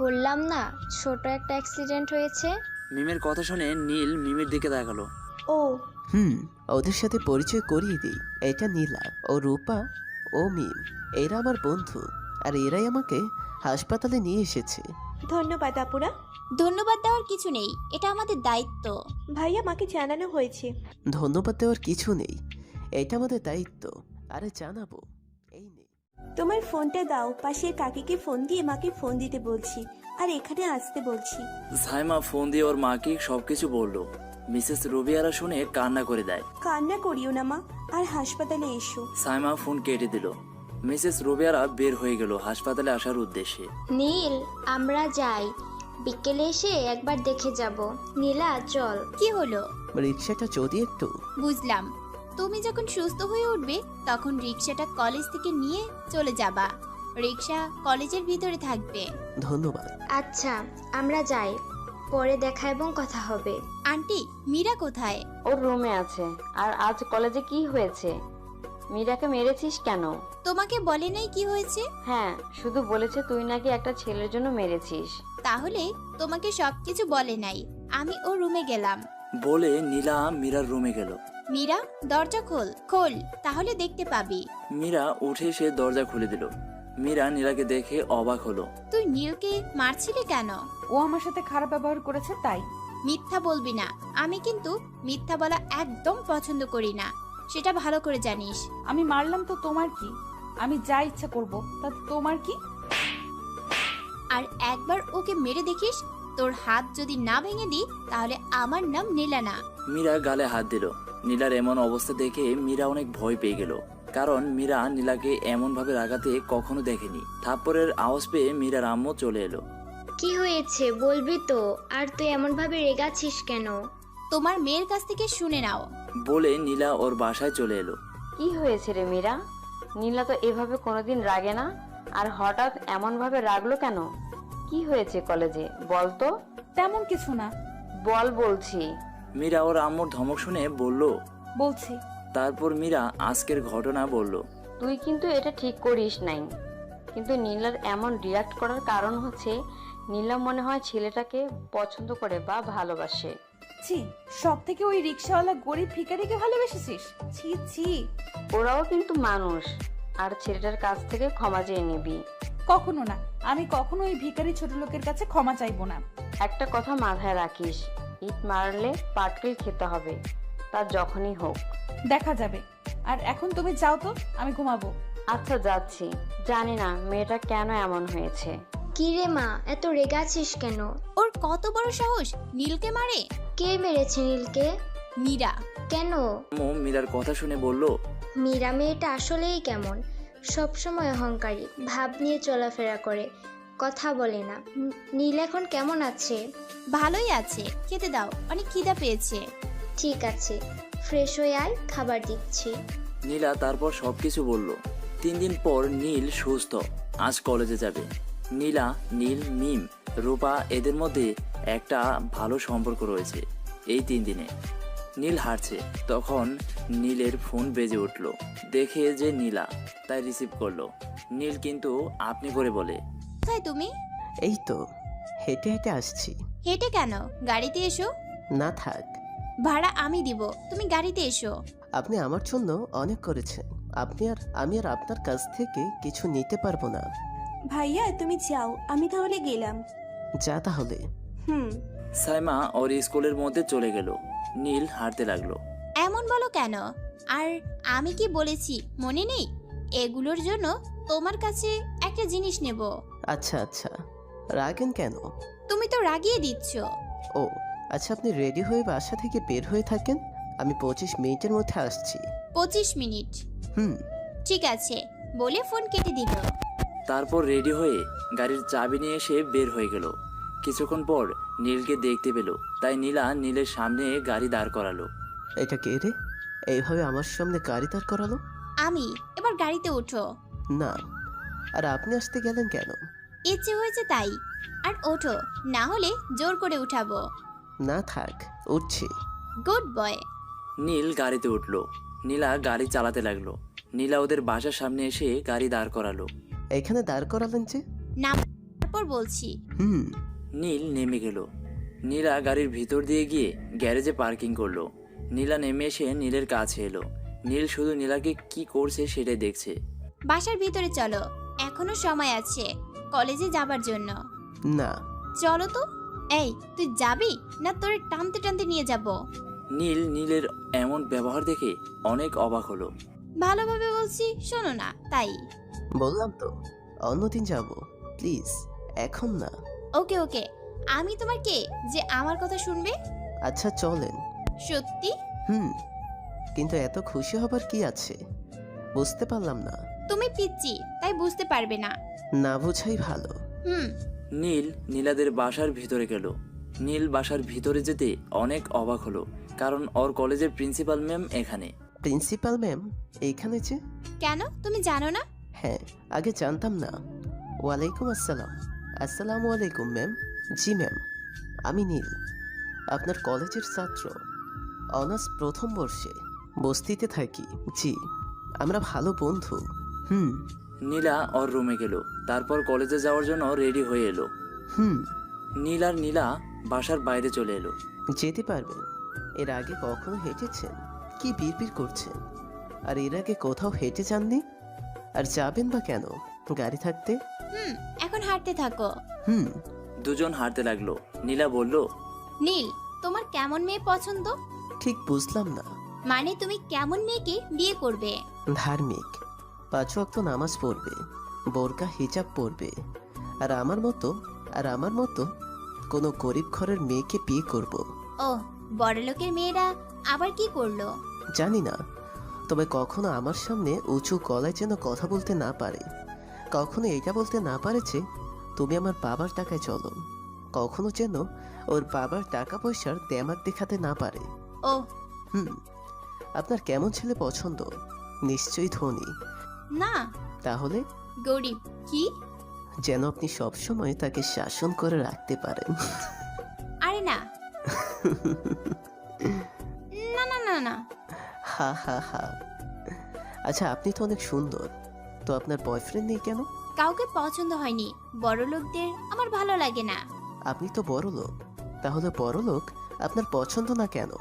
বললাম না, ছোট একটা অ্যাক্সিডেন্ট হয়েছে। মিমের কথা শুনে নীল মিমের দিকে তাকালো। ও ওদের সাথে পরিচয় করিয়ে দিই। এটা নীলা, ও রূপা, ও মিম। এরা আমার বন্ধু, আর এরাই আমাকে হাসপাতালে নিয়ে এসেছে। ধন্যবাদ আপুরা। ধন্যবাদ দেওয়ার কিছু নেই, এটা আমাদের দায়িত্ব। ভাইয়া মাকে জানানো হয়েছে। ধন্যবাদ দেওয়ার কিছু নেই, এটা আমাদের দায়িত্ব। আরে জানাবো, এই নে। তোমার ফোনটা দাও, পাশের কাকিকে ফোন দিয়ে মাকে ফোন দিতে বলছি, আর এখানে আসতে বলছি। সাইমা ফোন দিয়ে ওর মাকে সবকিছু বলল। মিসেস রুবিয়ারা শুনে কান্না করে দেয়। কান্না করিও না মা, আর হাসপাতালে এসো। সাইমা ফোন কেটে দিল। মিসেস রুবিয়ারা বের হয়ে গেল হাসপাতালে আসার উদ্দেশ্যে। নীল, আমরা যাই, বিকেলে এসে একবার দেখে যাব। নীলা চল। কি হলো? রিক্সাটা যদি একটু। বুঝলাম, তুমি যখন সুস্থ হয়ে উঠবে তখন রিক্সাটা কলেজ থেকে নিয়ে চলে যাবা। রিক্সা কলেজের ভিতরে থাকবে। ধন্যবাদ। আচ্ছা, আমরা যাই, পরে দেখা এবং কথা হবে। আন্টি, মীরা কোথায়? ওর রুমে আছে। আর আজ কলেজে কি হয়েছে? মীরাকে মেরেছিস কেন? তোমাকে বলে নাই কি হয়েছে? হ্যাঁ, শুধু বলেছে তুই নাকি একটা ছেলের জন্য মেরেছিস। তাহলে তোমাকে সবকিছু বলে নাই। আমি ওর রুমে গেলাম। বলে নীলা মীরার রুমে গেল। মীরা, দরজা খোল খোল, তাহলে দেখতে পাবি। মীরা উঠে সে দরজা খুলে দিল। মীরা নীলাকে দেখে অবাক হলো। তুই নীলকে মারছিলি কেন? ও আমার সাথে খারাপ ব্যবহার করেছে তাই। মিথ্যা বলবি না, আমি কিন্তু মিথ্যা বলা একদম পছন্দ করি না, সেটা ভালো করে জানিস। আমি মারলাম তো তোমার কি? আমি যা ইচ্ছা করব, তাতে তোমার কি? আর একবার ওকে মেরে দেখিস, তোর হাত যদি না ভেঙে দিই তাহলে আমার নাম নীলা না। মীরা গালে হাত দিল। নীলার এমন অবস্থা দেখে মীরা অনেক ভয় পেয়ে গেল, কারণ মীরা নীলাকে এমন ভাবে রাগাতে কখনো দেখেনি। থাপ্পড়ের আওয়াজ পেয়ে মীরার আম্মু চলে এলো। কি হয়েছে বলবি তো? আর তুই এমন ভাবে রেগাছিস কেন? তোমার মেয়ের কাছ থেকে শুনে নাও। বলে নীলা ওর বাসায় চলে এলো। কি হয়েছে রে মীরা? নীলা তো এভাবে কোনোদিন রাগে না, আর হঠাৎ এমন ভাবে রাগলো কেন? কি হয়েছে কলেজে বল তো। তেমন কিছু না। বল বলছি। মীরা ওর আম্মুর ধমক শুনে বলল। বলছি। তারপর মীরা আজকের ঘটনা বলল। তুই কিন্তু এটা ঠিক করিস নাই। কিন্তু নীলার এমন রিয়াক্ট করার কারণ হচ্ছে নীলা মনে হয় ছেলেটাকে পছন্দ করে বা ভালোবাসে। ছি, সব থেকে ওই রিক্সাওয়ালা গরিব ভিখারিকে ভালোবেসেছিস? ছি ছি। ওরাও কিন্তু মানুষ, আর ছেলেটার কাছ থেকে ক্ষমা চেয়ে নিবি। কখনো না, আমি কখনো ওই ভিখারি ছোট লোকের কাছে ক্ষমা চাইবো না। একটা কথা মাথায় রাখিস, ইট মারলে পাটকেল খেতে হবে, তা যখনই হোক। দেখা যাবে। আর এখন তুমি যাও তো, আমি ঘুমাবো। আচ্ছা যাচ্ছি। জানি না মেয়েটা কেন এমন হয়েছে। কি রে মা, এত রেগাছিস কেন? ওর কত বড় সাহস, নীলকে মারে। কে মেরেছে নীলকে? মীরা। কেন? আম্মু মীরার কথা শুনে বলল। মীরা মেয়েটা আসলেই কেমন, সবসময় অহংকারী ভাব নিয়ে চলাফেরা করে, কথা বলে না। নীল এখন কেমন আছে? ভালোই আছে, খেতে দাও, অনেক খিদা পেয়েছে। ঠিক আছে, ফ্রেশ হয়ে আয়, খাবার দিচ্ছি। নীলা তারপর সবকিছু বলল। 3 দিন পর নীল সুস্থ, আজ কলেজে যাবে। নীলা, নীল, মিম, রূপা এদের মধ্যে একটা ভালো সম্পর্ক রয়েছে। এই 3 দিনে নীল হারছে, তখন নীলের ফোন বেজে উঠল। দেখে যে নীলা, তাই রিসিভ করলো। নীল কিন্তু আপনি করে বলে। কোথায় তুমি? এই তো হেঁটে হেঁটে আসছি। হেঁটে কেন? গাড়িতে এসো। না থাক, ভাড়া আমি দিব, তুমি গাড়িতে এসো। আপনি আমার জন্য অনেক করেছেন, আমি আর আপনার কাছ থেকে কিছু নিতে পারবো না। ভাইয়া তুমি যাও, আমি তাহলে গেলাম। যা তাহলে। সাইমা ওর স্কুলের মধ্যে চলে গেল। নীল হাঁটতে লাগলো। এমন বলো কেন? আর আমি কি বলেছি মনে নেই? এগুলোর জন্য তোমার কাছে একটা জিনিস নেব। আচ্ছা আচ্ছা, রাগেন কেন? তুমি তো রাগিয়ে দিচ্ছ। ও আচ্ছা, আপনি রেডি হয়ে বাসা থেকে বের হয়ে থাকেন, আমি 25 মিনিটের মধ্যে আসছি। 25 মিনিট? হুম। ঠিক আছে বলে ফোন কেটে দিল। তারপর রেডি হয়ে গাড়ির চাবি নিয়ে এসে বের হয়ে গেল। কিছুক্ষণ পর নীলকে দেখতে পেল, তাই নীলা নীলের সামনে গাড়ি দাঁড় করালো। এটা কে রে, এইভাবে আমার সামনে গাড়ি দাঁড় করালো? আমি, এবার গাড়িতে ওঠো। না, আর আপনি আসতে গেলেন কেন? ইচ্ছে হয়েছে তাই। আর ওঠো, না হলে জোর করে উঠাবো। না থাক, উঠছি। Good boy. নীল গাড়িতে উঠলো। নীলা গাড়ি চালাতে লাগলো। নীলা ওদের বাসার সামনে এসে গাড়ি দাঁড় করালো। এখানে দাঁড় করালেন যে? না, তারপর বলছি। হুম। নীল নেমে গেল। নীলা গাড়ির ভিতর দিয়ে গিয়ে গ্যারেজে পার্কিং করলো। নীলা নেমে এসে নীলের কাছে এলো। নীল শুধু নীলাকে কি করছে সেটাই দেখছে। বাসার ভিতরে চলো, এখনো সময় আছে কলেজে যাবার জন্য। না। চলো তো। এই, তুই যাবি না তোরে টানতে টানতে নিয়ে যাব? নীলের এমন ব্যবহার দেখে অনেক অবাক হলো। ভালোভাবে বলছি, শোনো না তাই। বললাম তো অন্যদিন যাব, প্লিজ, এখন না। ওকে ওকে, আমি তোমার কে যে আমার কথা শুনবে? আচ্ছা চলেন। সত্যি? হুম। কিন্তু এত খুশি হবার কি আছে, বুঝতে পারলাম না। তুমি পিচ্চি, তাই বুঝতে পারবে না। না বুঝাই ভালো। হুম। নীল নীলাদের বাসার ভিতরে গেল। নীল বাসার ভিতরে যেতে অনেক অবাক হলো, কারণ ওর কলেজের প্রিন্সিপাল ম্যাম এখানে। প্রিন্সিপাল ম্যাম এইখানে যে? কেন, তুমি জানো না? হ্যাঁ, আগে জানতাম না। ওয়ালাইকুম আসসালাম। আসসালামু আলাইকুম ম্যাম। জি ম্যাম, আমি নীল, আপনার কলেজের ছাত্র, অনার্স প্রথম বর্ষে, বস্তিতে থাকি। জি, আমরা ভালো বন্ধু। হুম। নীলা ওর রুমে গেল। তারপর কলেজে যাওয়ার জন্য রেডি হয়ে এলো। হুম। নীলা বাসার বাইরে চলে এলো। যেতে পারবেন? এর আগে কখনো হেঁটেছেন? কি বিড়বিড় করছেন? আর এর আগে কোথাও হেঁটে যাননি? আর যাবেন বা কেন গাড়ি থাকতে? এখন হাঁটতে থাকো। হুম। দুজন হাঁটতে লাগলো। নীলা বলল, নীল, তোমার কেমন মেয়ে পছন্দ? ঠিক বুঝলাম না। মানে তুমি কেমন মেয়েকে বিয়ে করবে? ধার্মিক, 5 ওয়াক্ত নামাজ পড়বে, বোরকা হিজাব পরবে, আর আমার মতো কোনো গরিব ঘরের মেয়েকে বিয়ে করব। ও, বড়লোকের মেয়েরা আবার কি করলো? জানি না, তবে কখনো আমার সামনে উঁচু গলায় যেন কথা বলতে না পারে, কখনো এটা বলতে না পারে যে তুমি আমার বাবার টাকায় চলো, কখনো যেন ওর বাবার টাকা পয়সার দেমাক দেখাতে না পারে। ও। হুম। আপনার কেমন ছেলে পছন্দ? নিশ্চয়ই ধনী। না। তাহলে? গরিব। কি? যেন আপনি সবসময় তাকে শাসন করে রাখতে পারেন। আরে না। না না না না। হা হা হা। আচ্ছা, আপনি তো অনেক সুন্দর, তো আপনার বয়ফ্রেন্ড নেই কেন? কাউকে পছন্দ হয়নি, বড় লোকদের আমার ভালো লাগে না। আপনি তো বড় লোক, তাহলে বড় লোক আপনার পছন্দ না কেন?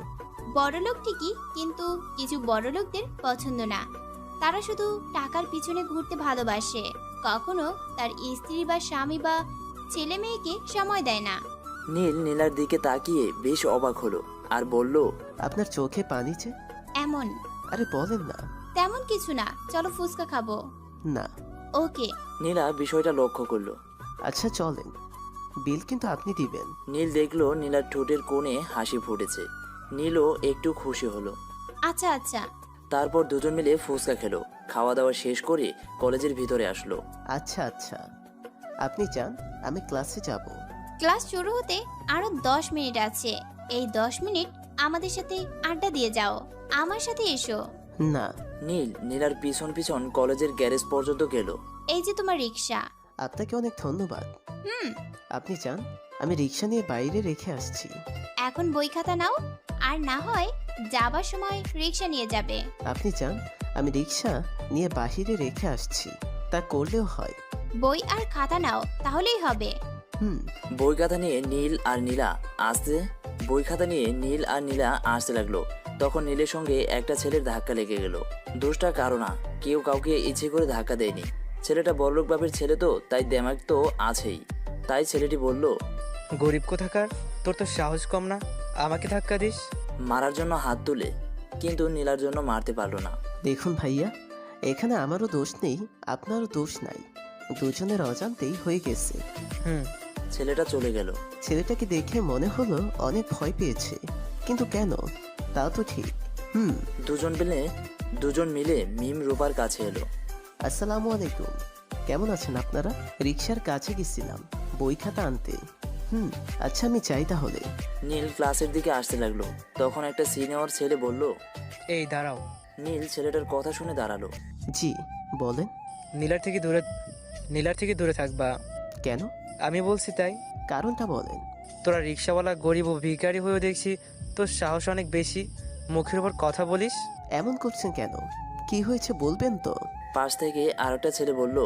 বড় লোক ঠিকই, কিন্তু কিছু বড় লোকদের পছন্দ না। তারা শুধু টাকার পিছনে ঘুরতে ভালোবাসে, কখনো তার স্ত্রী বা স্বামী বা ছেলে মেয়েকে সময় দেয় না। নীল নীলার দিকে তাকিয়ে বেশ অবাক হলো আর বলল, আপনার চোখে পানি যে? এমন? আরে বলেন না। তেমন কিছু না, চলো ফুচকা খাবো। না। ওকে। নীলা বিষয়টা লক্ষ্য করলো। আচ্ছা চলেন, বিল কিন্তু আপনি দিবেন। নীল দেখলো নীলার ঠোঁটের কোণে হাসি ফুটেছে। নীলও একটু খুশি হলো। আচ্ছা আচ্ছা। তারপর দুজন মিলে ফুচকা খেলো। খাওয়া দাওয়া শেষ করে কলেজের ভিতরে আসলো। আচ্ছা আচ্ছা, আপনি যান, আমি ক্লাসে যাব। ক্লাস শুরু হতে আরো 10 মিনিট আছে। এই 10 মিনিট আমাদের সাথে আড্ডা দিয়ে যাও। আমার সাথে এসো। না। নীল নীলার পিছন পিছন কলেজের গ্যারেজ পর্যন্ত গেল। এই যে তোমার রিক্সা। আপনাকে অনেক ধন্যবাদ। হুম। আপনি যান, আমি রিক্সা নিয়ে বাইরে রেখে আসছি। এখন বই খাতা নাও, আর না হয় যাবার সময় রিক্সা নিয়ে যাবে। আপনি যান, আমি রিক্সা নিয়ে বাহিরে রেখে আসছি। তা করলেও হয়। বই আর খাতা নাও, তাহলেই হবে। হুম। বই খাতা নিয়ে নীল আর নীলা আসতে লাগলো। তখন নীলের সঙ্গে একটা ছেলের ধাক্কা লেগে গেল। দোষটা কারো না, কেউ কাউকে ইচ্ছে করে ধাক্কা দেয়নি। ছেলেটা বড়লোক বাপের ছেলে তো, তাই দেমাগ তো আছেই। তাই ছেলেটি বলল, গরিব কোথাকার, তোর তো সাহস কম না, আমাকে ধাক্কা দিস। মারার জন্য হাত তুলে, কিন্তু নীলার জন্য মারতে পারলো না। দেখুন ভাইয়া, এখানে আমারও দোষ নেই, আপনারও দোষ নাই, দুজনের অজান্তেই হয়ে গেছে। হুম, ছেলেটা চলে গেল। ছেলেটাকে দেখে মনে হলো অনেক ভয় পেয়েছে, কিন্তু কেন তা তো ঠিক। দুজন মিলে মিম রূপার কাছে এলো। আসসালামু আলাইকুম, কেমন আছেন আপনারা? রিক্সার কাছে গেছিলাম বই খাতা আনতে। আচ্ছা আমি চাই তাহলে। নীল ক্লাসের দিকে আসতে লাগলো, তখন একটা সিনিয়র ছেলে বলল, এই দাঁড়াও। নীল ছেলেটার কথা শুনে দাঁড়ালো। জি বলেন। নীলার থেকে দূরে থাকবা। কেন? আমি বলছি তাই। কারণটা বলেন। তোরা রিক্সাওয়ালা গরিব ও ভিখারি হয়েও দেখছি তোর সাহস অনেক বেশি, মুখের উপর কথা বলিস। এমন করছেন কেন? কি হয়েছে বলবেন তো? পাশ থেকে আর একটা ছেলে বলল,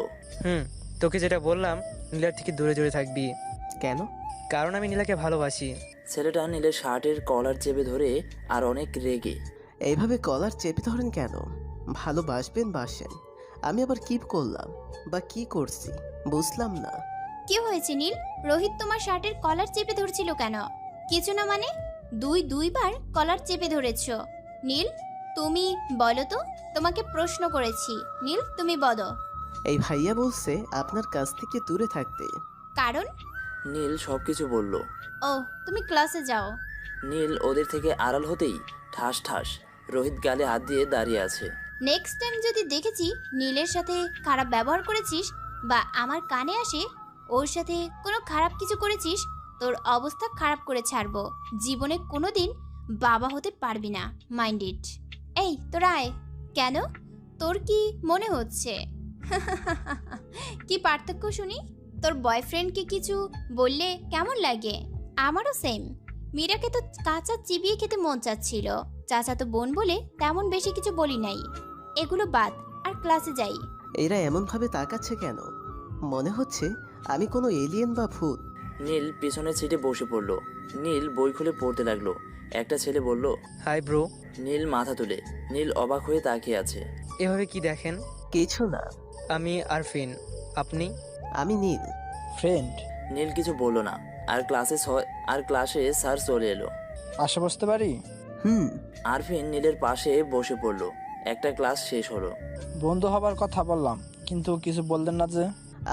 তোকে যেটা বললাম, নীলার থেকে দূরে দূরে থাকবি। কেন? কারণ আমি নীলাকে ভালোবাসি। ছেলেটা নীলের শার্টের কলার চেপে ধরে আর অনেক রেগে। এইভাবে কলার চেপে ধরেন কেন? ভালোবাসবেন বাসেন, আমি আবার কি করলাম বা কি করছি বুঝলাম না। কি হয়েছে নীল? রোহিত তোমার শার্টের কলার চেপে ধরছিল কেন? কিছু না মানে? দুইবার কলার চেপে ধরেছো। নীল তুমি বলো তো, তোমাকে প্রশ্ন করেছি। নীল তুমি বলো। এই ভাইয়া বলছে আপনার কাছ থেকে দূরে থাকতে। কারণ? নীল সবকিছু বলল। ও তুমি ক্লাসে যাও। নীল ওদের থেকে আড়াল হতেই ঠাস ঠাস রোহিত গালে হাত দিয়ে দাঁড়িয়ে আছে। নেক্সট টাইম যদি দেখেছি নীলের সাথে খারাপ ব্যবহার করেছিস বা আমার কানে আসে ওর সাথে কোনো খারাপ কিছু করেছিস, তোর অবস্থা খারাপ করে ছাড়বো। জীবনে কোনোদিন বাবা হতে পারবি না, মাইন্ড ইট। এই তোরা আয়। কেন, তোর কি মনে হচ্ছে? কি পার্থক্য শুনি? তোর বয়ফ্রেন্ডকে কিছু বললে কেমন লাগে? আমারও সেম। মীরাকে তো কাঁচা চিবিয়ে খেতে মন চাচ্ছিল, চাচাতো বোন বলে তেমন বেশি কিছু বলি নাই। এগুলো বাদ, আর ক্লাসে যাই। এরা এমন ভাবে তাকাচ্ছে কেন? মনে হচ্ছে আমি কোনো এলিয়েন বা ভূত। নীল পিছনের সিটে বসে পড়ল। নীল বই খুলে পড়তে লাগলো। একটা ছেলে বলল, হাই ব্রো। নীল মাথা তুলে। নীল অবাক হয়ে তাকিয়ে আছে। এভাবে কি দেখেন? কিছু না। আমি আরফিন। আপনি? আমি নীল। ফ্রেন্ড। নীল কিছু বলল না। আর ক্লাসে স্যার চলে এলো। পাশে বসতে পারি? আরফিন নীলের পাশে বসে পড়ল। একটা ক্লাস শেষ হলো। বন্ধু হবার কথা বললাম, কিন্তু কিছু বললেন না যে।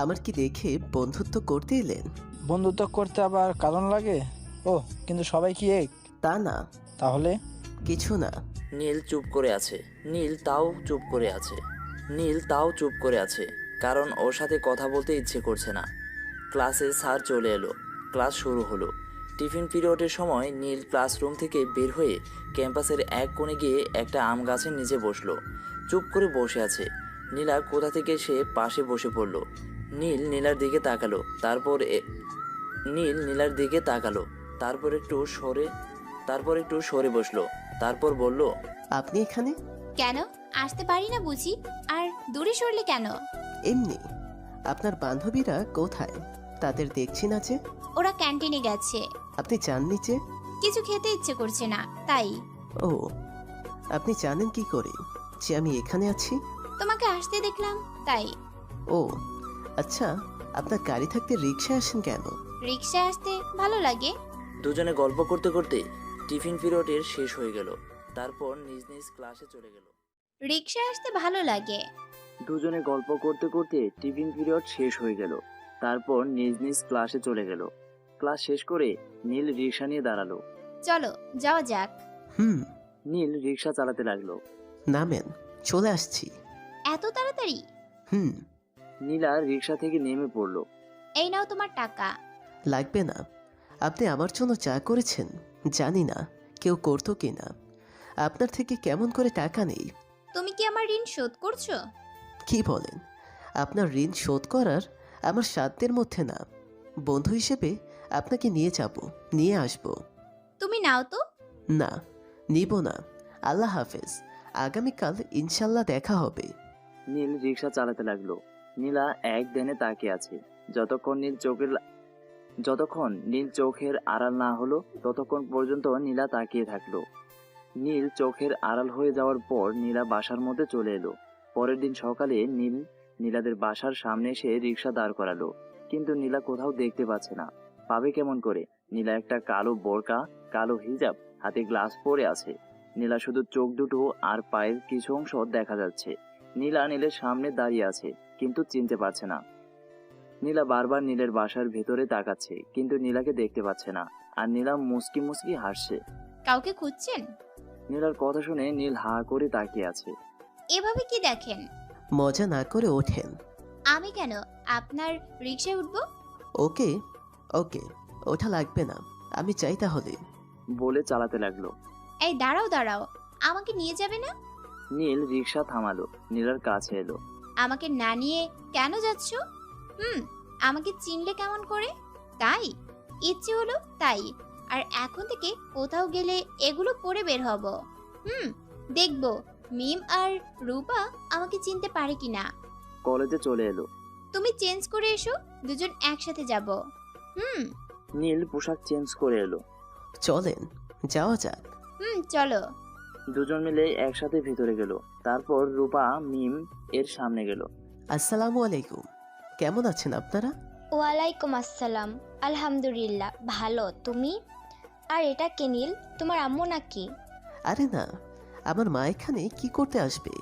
আমার কি দেখে বন্ধুত্ব করতে এলেন? বন্ধুত্ব করতে আবার কারণ লাগে? ও কিন্তু সবাই কি এক? তা না। তাহলে? কিছু না। নীল চুপ করে আছে। নীল তাও চুপ করে আছে, কারণ ওর সাথে কথা বলতে ইচ্ছে করছে না। ক্লাসে স্যার চলে এলো। ক্লাস শুরু হলো। টিফিন পিরিয়ডের সময় নীল ক্লাসরুম থেকে বের হয়ে ক্যাম্পাসের এক কোণে গিয়ে একটা আম গাছের নিচে বসলো। চুপ করে বসে আছে। নীলা কোথা থেকে সে পাশে বসে পড়ল। নীল নীলার দিকে তাকালো, তারপর একটু সরে বসলো। তারপর বলল, আপনি এখানে? কেন, আসতে পারি না বুঝি? আর দূরে সরলে কেন? এমনি। আপনার বান্ধবীরা কোথায়? তাদের দেখছি না যে। ওরা ক্যান্টিনে গেছে। আপনি জাননি যে? কিছু খেতে ইচ্ছে করছে না, তাই। ও, আপনি জানেন কি করে যে আমি এখানে আছি? তোমাকে আসতে দেখলাম, তাই। ও আচ্ছা, আপনার গাড়ি থাকতে রিক্সায় আসেন কেন? রিক্সায় আসতে ভালো লাগে। দুজনে গল্প করতে করতে টিফিন পিরিয়ডের শেষ হয়ে গেল। তারপর নিজ নিজ ক্লাসে চলে গেল। রিক্সায় আসতে ভালো লাগে। দুজনে গল্প করতে করতে টিফিন পিরিয়ড শেষ হয়ে গেল। তারপর নিজ নিজ ক্লাসে চলে গেল। ক্লাস শেষ করে নীল রিক্সা নিয়ে দাঁড়ালো। চলো যাওয়া যাক। নীল রিক্সা চালাতে লাগলো। নামেন, চলে আসছি। এত তাড়াতাড়ি? নীলা রিক্সা থেকে নেমে পড়ল। এই নাও তোমার টাকা। লাগবে না। আপনি আমার জন্য চা করেছেন, জানি না কেউ করতো কিনা। আপনার থেকে কেমন করে টাকা নেই? তুমি কি আমার ঋণ শোধ করছো? কি বলেন? আপনার ঋণ শোধ করার আমার সাধ্যের মধ্যে না। বন্ধু হিসেবে আপনাকে নিয়ে আসবো। তুমি নাও তো। না, নিব না। আল্লাহ হাফেজ, আগামীকাল ইনশাল্লাহ দেখা হবে। নীল রিক্সা চালাতে লাগলো। নীলা এক ধ্যানে তাকিয়ে আছে। যতক্ষণ নীল চোখের আড়াল না হলো ততক্ষণ পর্যন্ত নীলা তাকিয়ে থাকলো। নীল চোখের আড়াল হয়ে যাওয়ার পর নীলা বাসার মধ্যে চলে এলো। পরের দিন সকালে নীল নীলাদের বাসার সামনে এসে রিক্সা দাঁড় করালো, কিন্তু নীলা কোথাও দেখতে পাচ্ছে না। পাবে কেমন করে? নীলা একটা কালো বোরকা, কালো হিজাব, হাতে গ্লাস পরে আছে। নীলা শুধু চোখ দুটো আর পায়ের কিছু অংশ দেখা যাচ্ছে। নীলা নীলের সামনে দাঁড়িয়ে আছে, কিন্তু চিনতে পারছে না। নীলা বারবার নীলের বাসার ভেতরে তাকাচ্ছে, কিন্তু নীলাকে দেখতে পাচ্ছে না। আর নীলা মুচকি মুচকি হাসছে। কাউকে খুঁজছেন? নীলার কথা শুনে নীল হা করে তাকিয়ে আছে। এভাবে কি দেখেন? মজা না করে ওঠেন। আমি কেন আপনার রিকশায় উঠবো? ওকে ওকে, ওঠা লাগবে না, আমি চাই তাহলে। বলে চালাতে লাগলো। এই দাঁড়াও দাঁড়াও, আমাকে নিয়ে যাবে না? নীল রিক্সা থামালো, নীলার কাছে এলো। আমাকে না নিয়ে কেন যাচ্ছ? আমাকে চিনলে কেমন করে? তাই ইচ্ছে হলো তাই। আর এখন থেকে কোথাও গেলে এগুলো পরে বের হব। দেখবো মিম আর রূপা আমাকে চিনতে পারে কিনা। কলেজে চলে এলো। তুমি চেঞ্জ করে এসো, দুজন একসাথে যাব। নীল পোশাক চেঞ্জ করে এলো। চলেন যাওয়া যাক। চলো। দুজন মিলে একসাথে ভিতরে গেল। তারপর রূপা মিম এর সামনে গেল। আসসালামু আলাইকুম, কেমন আছেন আপনারা? ওয়ালাইকুম আসসালাম, আলহামদুলিল্লাহ ভালো, তুমি? আর এটা কে নীল, তোমার আম্মু নাকি? আরে না, আমার মা এখানে কি করতে আসবে?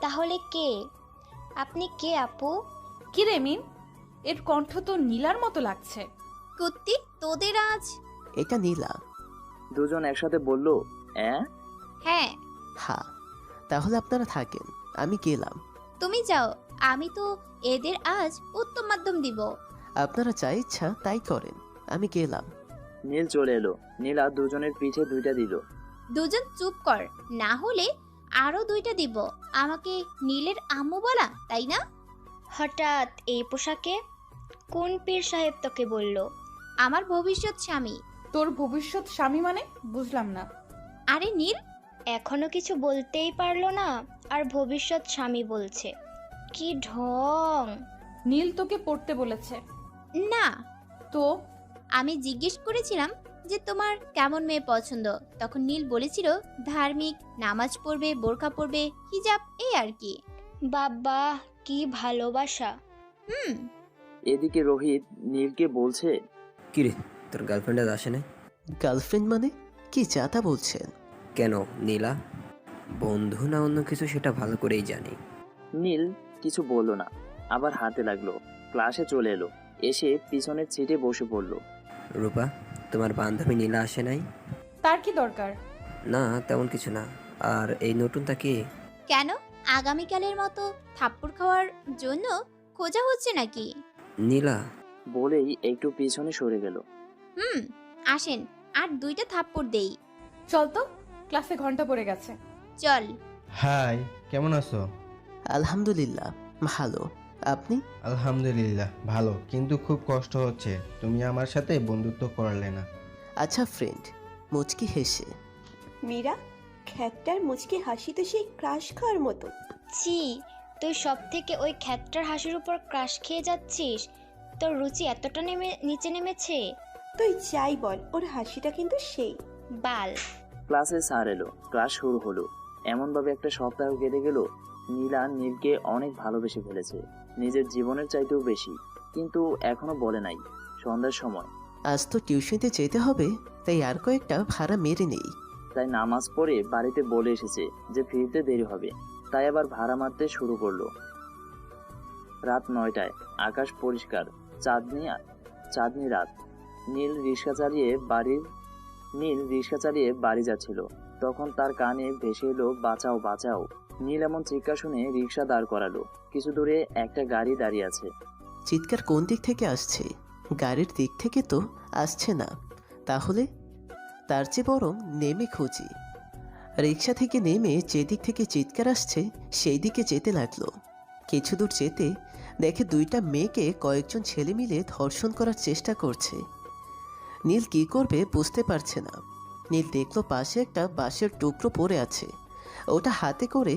তাহলে কে আপনি? কে আপু? কি রে মিম, এর কণ্ঠ তো নীলার মতো লাগছে। কুত্তি, তোদের আজ। এটা নীলা। দুজন একসাথে বলল, হ্যাঁ। হ্যাঁ, তাহলে আপনারা থাকেন, আমি গেলাম। তুমি যাও, আমি তো এদের আজ উত্তম মাধ্যম দিব। আপনারা যা ইচ্ছা তাই করেন, আমি গেলাম। নীল চলে এলো। নীলা দুজনের পিঠে 2টা দিল। দুজন চুপ কর, না হলে আরো 2টা দিব। আমাকে নীলের আম্মু বলা, তাই না? হঠাৎ এই পোশাকে? কোন পীর সাহেব তোকে বলল? আমার ভবিষ্যৎ স্বামী। তোর ভবিষ্যৎ স্বামী মানে বুঝলাম না। আরে নীল, এখনো কিছু বলতেই পারলো না, আর ভবিষ্যৎ স্বামী বলছে। কি ঢং! নীল তোকে পড়তে বলেছে? না, তো আমি জিজ্ঞেস করেছিলাম যে তোমার কেমন মেয়ে পছন্দ। তখন নীল বলেছিল ধার্মিক, নামাজ পড়বে, বোরকা পড়বে, হিজাব, এই আর কি। বাবা, কি ভালোবাসা! এদিকে রোহিত নীলকে বলছে, কিরে, তোর গার্লফ্রেন্ড আজ আসে না? গার্লফ্রেন্ড মানে কি যাতা বলছেন? কেন নীলা, বন্ধু না অন্য কিছু সেটা ভালো করেই জানি। নীল কিছু বলল না, আবার হাঁটতে লাগলো। ক্লাসে চলে এলো, এসে পিছনের সিটে বসে পড়লো। রূপা, তোমার বান্ধবী নীলা আসে নাই? তার কি দরকার? না তেমন কিছু না। আর এই নতুনটা কি? কেন আগামীকালের মতো থাপ্পড় খাওয়ার জন্য খোঁজা হচ্ছে নাকি? নীলা বলেই একটু পিছনে সরে গেল। আসেন, আর 2টা থাপ্পড় দেই। চল তো, ক্লাসে ঘন্টা পড়ে গেছে। চল। হাই, কেমন আছো? আলহামদুলিল্লাহ ভালো, আপনি? আলহামদুলিল্লাহ ভালো, কিন্তু খুব কষ্ট হচ্ছে, তুমি আমার সাথে বন্ধুত্ব করলে না। আচ্ছা ফ্রেন্ড, মুচকি হেসে। মীরা, খ্যাটটার মুচকি হাসি তো সেই ক্রাশ খাওয়ার মতো। ছি, তুই সব থেকে ওই খ্যাটটার হাসির উপর ক্রাশ খেয়ে যাচ্ছিস? তোর রুচি এতটা নিচে নেমেছে? তুই যাই বল, ওর হাসিটা কিন্তু সেই। বাল। ক্লাসে স্যার এলো, ক্লাস শুরু হলো। এমনভাবে একটা সপ্তাহ কেটে গেল। নীলা নীলকে অনেক ভালোবেসে ফেলেছে, নিজের জীবনের চাইতেও বেশি। কিন্তু এখনো বলে নাই। সন্ধ্যার সময় আজ তো টিউশনিতে যেতে হবে, তাই আর কয়েকটা ভাড়া মেরে নেই। তাই নামাজ পড়ে বাড়িতে বলে এসেছে যে ফিরতে দেরি হবে, তাই আবার ভাড়া মারতে শুরু করলো। রাত 9টায়, আকাশ পরিষ্কার, চাঁদনি রাত। নীল রিক্সা চালিয়ে বাড়ি যাচ্ছিল। তখন তার কানে ভেসে এলো বাঁচাও বাঁচাও। নীল এমন চিৎকার শুনে রিক্সা দাঁড় করালো। কিছু দূরে একটা গাড়ি দাঁড়িয়ে আছে। চিৎকার কোন দিক থেকে আসছে? গাড়ির দিক থেকে তো আসছে না, তাহলে তার চেয়ে বরং নেমে খুঁজি। রিক্সা থেকে নেমে যেদিক থেকে চিৎকার আসছে সেই দিকে যেতে লাগলো। কিছু দূর যেতে দেখে 2টা মেয়েকে কয়েকজন ছেলে মিলে ধর্ষণ করার চেষ্টা করছে। নীল কি করবে বুঝতে পারছে না। নীল দেখলো পাশে একটা বাঁশের টুকরো পড়ে আছে, ওটা হাতে করে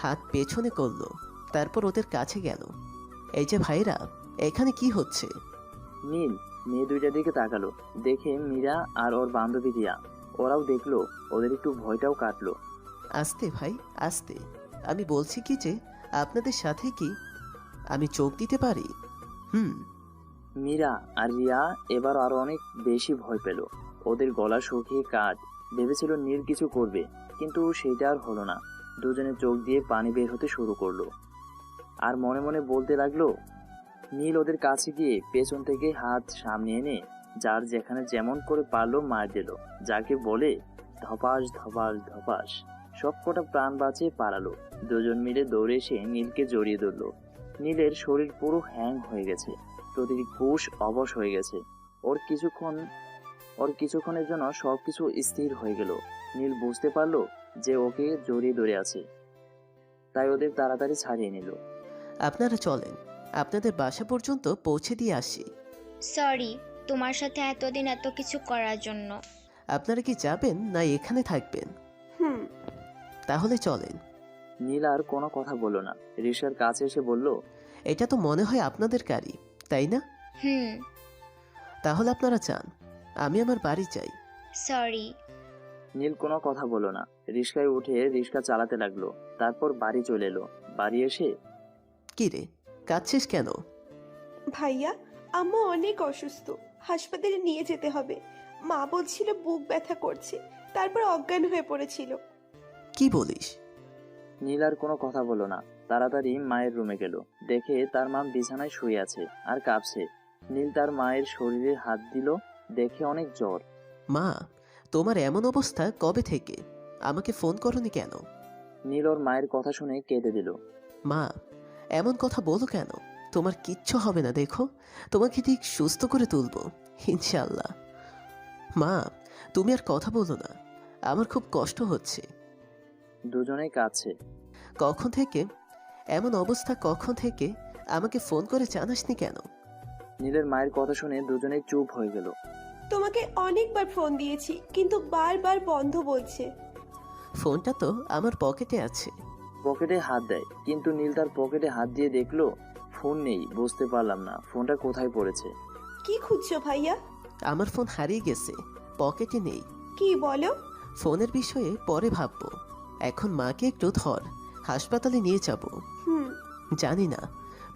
হাত পেছনে করলো, তারপর ওদের কাছে গেল। এই যে ভাইরা, এখানে কি হচ্ছে? নীল মেয়ে 2টার দিকে তাকালো, দেখে মীরা আর ওর বান্ধবী দিয়া। ওরাও দেখলো, ওদের একটু ভয়টাও কাটলো। আস্তে ভাই আস্তে, আমি বলছি কি যে আপনাদের সাথে কি আমি যোগ দিতে পারি? মীরা আর রিয়া এবার আরো অনেক বেশি ভয় পেল। ওদের গলা শুকিয়ে কাঠ। ভেবেছিল নীল কিছু করবে, কিন্তু সেটা আর হলো না। দুজনে চোখ দিয়ে পানি বের হতে শুরু করলো, আর মনে মনে বলতে লাগলো, নীল ওদের কাছে গিয়ে পেছন থেকে হাত সামনে এনে যার যেখানে যেমন করে পারলো মার দিল, যাকে বলে ধপাস ধপাস ধপাস। সব কটা প্রাণ বাঁচিয়ে পালালো। দুজন মিলে দৌড়ে এসে নীলকে জড়িয়ে ধরলো। নীলের শরীর পুরো হ্যাং হয়ে গেছে, প্রতিটি কোষ অবশ হয়ে গেছে। ওর কিছুক্ষণের জন্য সবকিছু স্থির হয়ে গেল। নীল বুঝতে পারলো যে ওকে জড়িয়ে ধরে আছে, তাই ওদের তাড়াতাড়ি ছাড়িয়ে নিল। আপনারা চলেন, আপনাদের বাসা পর্যন্ত পৌঁছে দিয়ে আসি। সরি তোমার সাথে এতদিন এত কিছু করার জন্য। আপনারা কি যাবেন না এখানে থাকবেন? হুম। তাহলে চলেন। নীল আর কোনো কথা বলল না। রিশার কাছে এসে বলল, এটা তো মনে হয় আপনাদের গাড়ি, তাই না? হুম। তাহলে আপনারা যান, আমি আমার বাড়ি চাই। সরি। নীল কোনো কথা বলল না। রিস্কায় উঠে রিস্কা চালাতে লাগলো। তারপর বাড়ি চলে এলো। বাড়ি এসে, কি রে, কাঁদছিস কেন? ভাইয়া, আম্মা অনেক অসুস্থ, হাসপাতালে নিয়ে যেতে হবে। মা বলছিল বুক ব্যথা করছে, তারপর অজ্ঞান হয়ে পড়েছিল। কি বলিস? নীল আর কোনো কথা বলল না। তাড়াতাড়ি মায়ের রুমে গেল। দেখে তার মা বিছানায় শুয়ে আছে আর কাঁপছে। নীল তার মায়ের শরীরে হাত দিল, দেখে অনেক জ্বর। মা, তোমার এমন অবস্থা কবে থেকে? আমাকে ফোন করনি কেন? নীল ওর মায়ের কথা শুনে কেঁদে দিল। মা, এমন কথা বলো কেন? তোমার কিচ্ছু হবে না, দেখো তোমাকে ঠিক সুস্থ করে তুলবো ইনশাল্লাহ। মা, তুমি আর কথা বলো না, আমার খুব কষ্ট হচ্ছে। দুজনেই কাঁদছে। কখন থেকে এমন অবস্থা, কখন থেকে আমাকে ফোন করে জানাসনি কেন? নীলের মায়ের কথা শুনে দুজনেই চুপ হয়ে গেল। তোমাকে অনেকবার ফোন দিয়েছি, কিন্তু বারবার বন্ধ বলছে। ফোনটা তো আমার পকেটে আছে। পকেটে হাত দেয়, কিন্তু নীল তার পকেটে হাত দিয়ে দেখলো ফোন নেই। বুঝতে পারলাম না ফোনটা কোথায় পড়েছে। কি খুঁজছো ভাইয়া? আমার ফোন হারিয়ে গেছে, পকেটে নেই। কি বলো? ফোনের বিষয়ে পরে ভাববো, এখন মাকে একটু ধর, হাসপাতালে নিয়ে যাব। হুম। জানি না,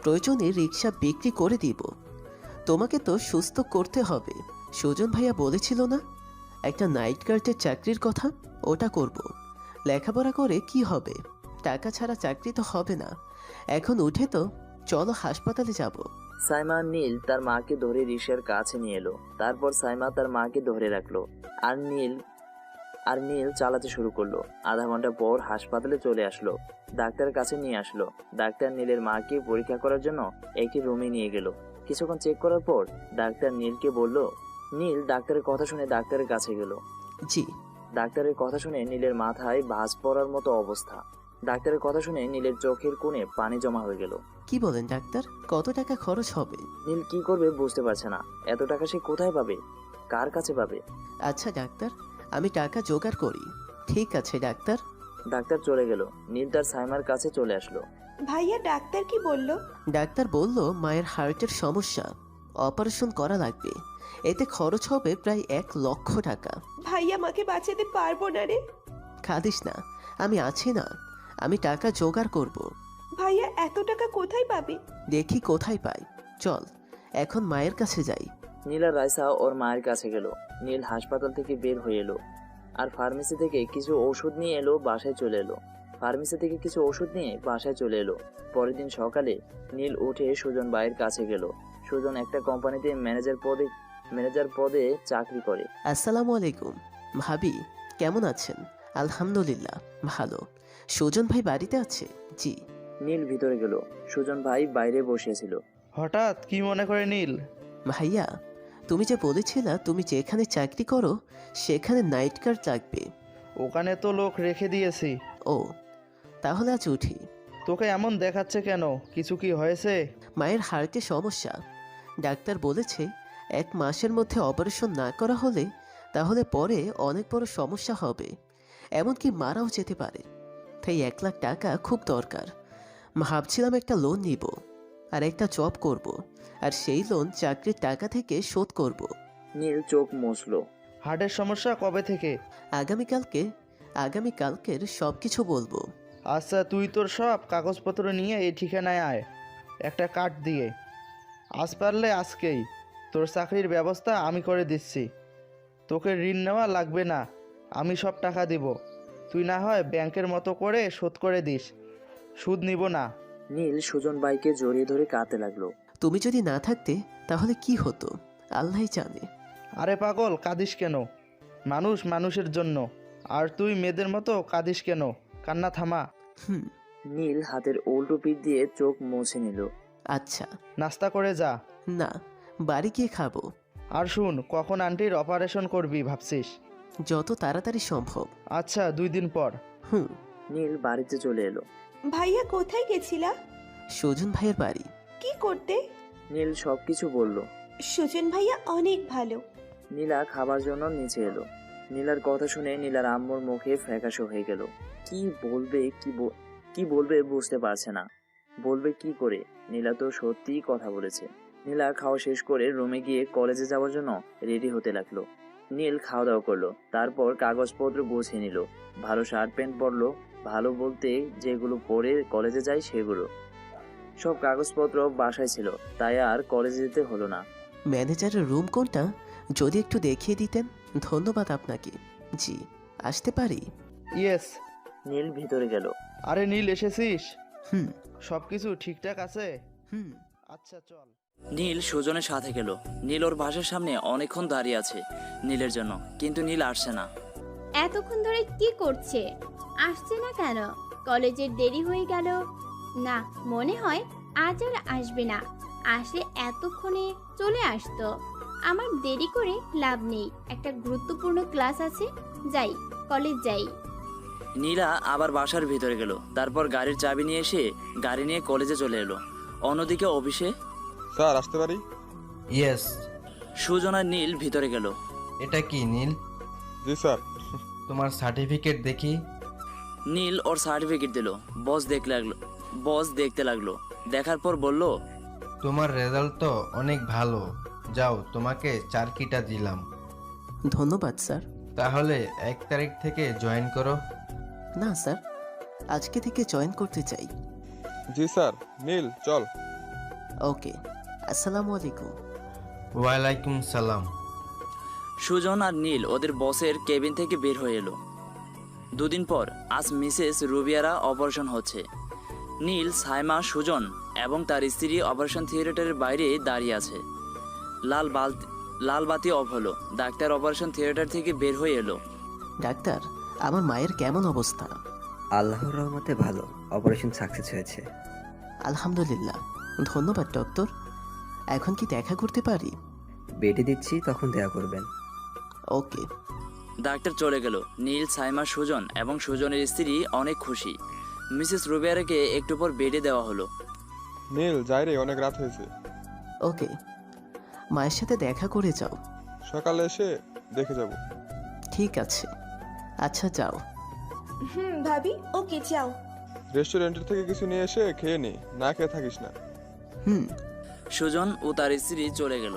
প্রয়োজনে রিক্সা বিক্রি করে দিব। তোমাকে তো সুস্থ করতে হবে। সুজন ভাইয়া বলেছিল না একটা নাইট গার্ডের চাকরির কথা, ওটা করব। লেখাপড়া করে কি হবে, টাকা ছাড়া চাকরি তো হবে না। এখন উঠে তো চলো হাসপাতালে যাব। সাইমা আর নীল তার মাকে ধরে রিশার কাছে নিয়ে এলো। তারপর সাইমা তার মাকে ধরে রাখলো আর নীল চালাতে শুরু করলো। আধা ঘন্টা পর হাসপাতালে চলে আসলো। ডাক্তারের কাছে নিয়ে আসলো। ডাক্তার নীলের মাকে পরীক্ষা করার জন্য একটি রুমে নিয়ে গেল। কিছুক্ষণ চেক করার পর ডাক্তার নীলকে বলল। নীল ডাক্তারের কথা শুনে ডাক্তারের কাছে গেল। জি। ডাক্তারের কথা শুনে নীলের মাথায় ভাঁজ পড়ার মতো অবস্থা। ডাক্তারের কথা শুনে নীলের চোখের কোণে পানি জমা হয়ে গেল। কি বলেন ডাক্তার, কত টাকা খরচ হবে? নীল কি করবে বুঝতে পারছে না। এত টাকা সে কোথায় পাবে, কার কাছে পাবে? আচ্ছা ডাক্তার, আমি টাকা জোগাড় করি। ঠিক আছে ডাক্তার। ডাক্তার চলে গেল। নীল তার সাইমার কাছে চলে আসলো। ভাইয়া, ডাক্তার কি বলল? ডাক্তার বলল মায়ের হার্টের সমস্যা, অপারেশন করা লাগবে। এতে খরচ হবে প্রায় 1 লক্ষ টাকা। ভাইয়া, মাকে বাঁচাতে পারবো না রে। কাঁদিস না, আমি আছি না, আমি টাকা জোগাড় করব। ভাইয়া, এত টাকা কোথায় পাবি? দেখি কোথায় পাই, চল এখন মায়ের কাছে যাই। নীল আর রাইসা ওর মায়ের কাছে গেল। নীল হাসপাতাল থেকে বের হয়ে এলো আর ফার্মেসি থেকে কিছু ওষুধ নিয়ে বাসায় চলে এলো। পরের দিন সকালে নীল উঠে সুজন ভাইয়ের কাছে গেল। সুজন একটা কোম্পানিতে ম্যানেজার পদে চাকরি করে। আসসালামু আলাইকুম ভাবি, কেমন আছেন? আলহামদুলিল্লাহ ভালো। সুজন ভাই বাড়িতে আছে? জি। নীল ভিতরে গেল। সুজন ভাই বাইরে বসেছিল। হঠাৎ কি মনে করে নীল? ভাইয়া, তুমি যে বলেছিলা তুমি যেখানে চাকরি করো সেখানে নাইট গার্ড লাগবে। ওখানে তো লোক রেখে দিয়েছি। ও, তাহলে আজ উঠি। তোকে এমন দেখাচ্ছে কেন, কিছু কি হয়েছে? মায়ের হার্টে সমস্যা, ডাক্তার বলেছে 1 মাসের মধ্যে অপারেশন না করা হলে তাহলে পরে অনেক বড় সমস্যা হবে, এমনকি মারাও যেতে পারে। তাই 1 লাখ টাকা খুব দরকার। ভাবছিলাম একটা লোন নিব আর একটা জব করব, আর সেই লোন চাকরির টাকা থেকে শোধ করব। নীল চোখ মুছলো। হার্টের সমস্যা কবে থেকে? আগামীকালকের সব কিছু বলবো। আচ্ছা, তুই তোর সব কাগজপত্র নিয়ে এই ঠিকানায় আয়, একটা কার্ড দিয়ে। আজ পারলে আজকেই তোর চাকরির ব্যবস্থা আমি করে দিচ্ছি। তোকে ঋণ নেওয়া লাগবে না, আমি সব টাকা দিব। তুই না হয় ব্যাংকের মতো করে শোধ করে দিস, সুদ নিব না। নীল সুজন ভাইকে জড়িয়ে ধরে কাঁদতে লাগলো। তুমি যদি না থাকতে তাহলে কি হতো আল্লাহই জানে। আরে পাগল, কাঁদিস কেন? মানুষ মানুষের জন্য, আর তুই মেয়েদের মতো কাঁদিস কেন? কান্না থামা। হুম। নীল হাতের উল্টো পিঠ দিয়ে চোখ মুছে নিল। আচ্ছা। নাস্তা করে যা। না, বাড়ি গিয়ে খাবো। আর শুন, কখন আন্টির অপারেশন করবি ভাবছিস? যত তাড়াতাড়ি সম্ভব। আচ্ছা, 2 দিন পর। হুম। নীল বাড়িতে চলে এলো। ভাইয়া কোথায় গেছিলা? সুজন ভাইয়ের বাড়ি। কি করতে? নীল সবকিছু বলল। সুজন ভাইয়া অনেক ভালো। নীলা খাবার জন্য নিচে এলো। নীলার কথা শুনে নীলার আম্মুর মুখে ফ্যাকাশে হয়ে গেল। কি বলবে বুঝতে পারছে না। বলবে কি করে? নীলা তো সত্যিই কথা বলেছে। নীলা খাওয়া শেষ করে রুমে গিয়ে কলেজে যাওয়ার জন্য রেডি হতে লাগলো। নীল খাওয়া দাওয়া করলো, তারপর কাগজপত্র গুছিয়ে নিল। ভালো শার্ট প্যান্ট পরলো, ভালো বলতে যেগুলো পরে কলেজে যায় সেগুলো। সব কাগজপত্র বাসায় ছিল, তাই আর কলেজে যেতে হলো না। ম্যানেজারের রুম কোনটা যদি একটু দেখিয়ে দিতেন? ধন্যবাদ আপনাকে। জি, আসতে পারি? ইয়েস। নীল ভিতরে গেল। আরে নীল, এসেছিস? হুম। সবকিছু ঠিকঠাক আছে? হুম। আচ্ছা চল। নীল সুজনের সাথে গেল। নীল ওর বাসার সামনে অনেকক্ষণ দাঁড়িয়ে আছে নীলের জন্য, কিন্তু নীল আসছে না। এতক্ষণ ধরে কি করছে? আসছে না কেন? কলেজের দেরি হয়ে গেল না, মনে হয় আজ আর আসবে না। আসলে এতক্ষণে চলে আসতো। আমার দেরি করে লাভ নেই, একটা গুরুত্বপূর্ণ ক্লাস আছে। যাই, কলেজ যাই। নীলা আবার বাসার ভিতরে গেল, তারপর গাড়ির চাবি নিয়ে এসে গাড়ি নিয়ে কলেজে চলে এলো। অন্যদিকে অফিসে। স্যার, আসতে পারি? ইয়েস। সুজন আর নীল ভিতরে গেল। এটা কি নীল? জি স্যার। তোমার সার্টিফিকেট দেখি। নীল ওর সার্টিফিকেট দিল। বস দেখতে লাগলো। দেখার পর বলল, তোমার রেজাল্ট তো অনেক ভালো। যাও, তোমাকে 4 কিটা দিলাম। ধন্যবাদ স্যার। তাহলে 1 তারিখ থেকে জয়েন করো। না স্যার, আজকে থেকে জয়েন করতে চাই। জি স্যার। নীল, চল। ওকে, আসসালামু আলাইকুম। ওয়ালাইকুম সালাম। সুজন আর নীল ওদের বসের কেবিন থেকে বের হয়ে এলো। 2 দিন পর আজ মিসেস রুবিয়ারা অপারেশন হচ্ছে। নীল, সাইমা, সুজন এবং তার স্ত্রী অপারেশন থিয়েটারের বাইরে দাঁড়িয়ে আছে। লাল বাতি অফ হলো। ডাক্তার অপারেশন থিয়েটার থেকে বের হয়ে এলো। ডাক্তার, আমার মায়ের কেমন অবস্থা? আল্লাহর রহমতে ভালো, অপারেশন সাকসেস হয়েছে। আলহামদুলিল্লাহ। ধন্যবাদ ডক্টর। এখন কি দেখা করতে পারি? বেডে দিচ্ছি, তখন দেখা করবেন। ওকে। ডাক্তার চলে গেল। নীল, সাইমা, সুজন এবং সুজনের স্ত্রী অনেক খুশি। মিসেস রুবিয়ারাকে একটু পর বেডে দেওয়া হলো। নীল, যাই রে, অনেক রাত হয়েছে। ওকে, মায়ের সাথে দেখা করে যাও। সকালে এসে দেখে যাব। ঠিক আছে, আচ্ছা যাও। ভাবি, ওকে যাও। রেস্টুরেন্টের থেকে কিছু নিয়ে এসে খেয়ে নে, না খেয়ে থাকিস না। হুম। সুজন ও তার স্ত্রী চলে গেল।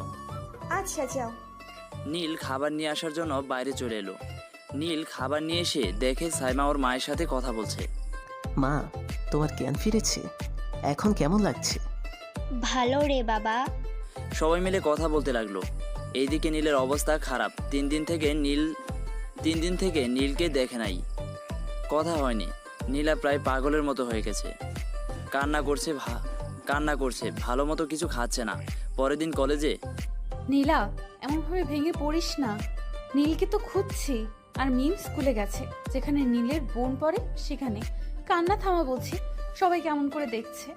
আচ্ছা যাও। নীল খাবার নিয়ে আসার জন্য বাইরে চলে এলো। নীল খাবার নিয়ে এসে দেখে সাইমা ওর মায়ের সাথে কথা বলছে। মা, তোমার জ্ঞান ফিরেছে? এখন কেমন লাগছে? ভালো রে বাবা। সবাই মিলে কথা বলতে লাগলো। এইদিকে নীলের অবস্থা খারাপ। 3 দিন থেকে নীলকে দেখে নাই, কথা হয়নি। নীলা প্রায় পাগলের মতো হয়ে গেছে। কান্না করছে, ভালো মতো কিছু খাচ্ছে না। পরের দিন কলেজে। নীলা, এমনভাবে ভেঙে পড়িস না। নীলকে তো খুঁজছি, আর মিম স্কুলে গেছে, যেখানে নীলের বোন পড়ে সেখানে। কান্না থামা বলছি, সবাই কেমন করে দেখছে।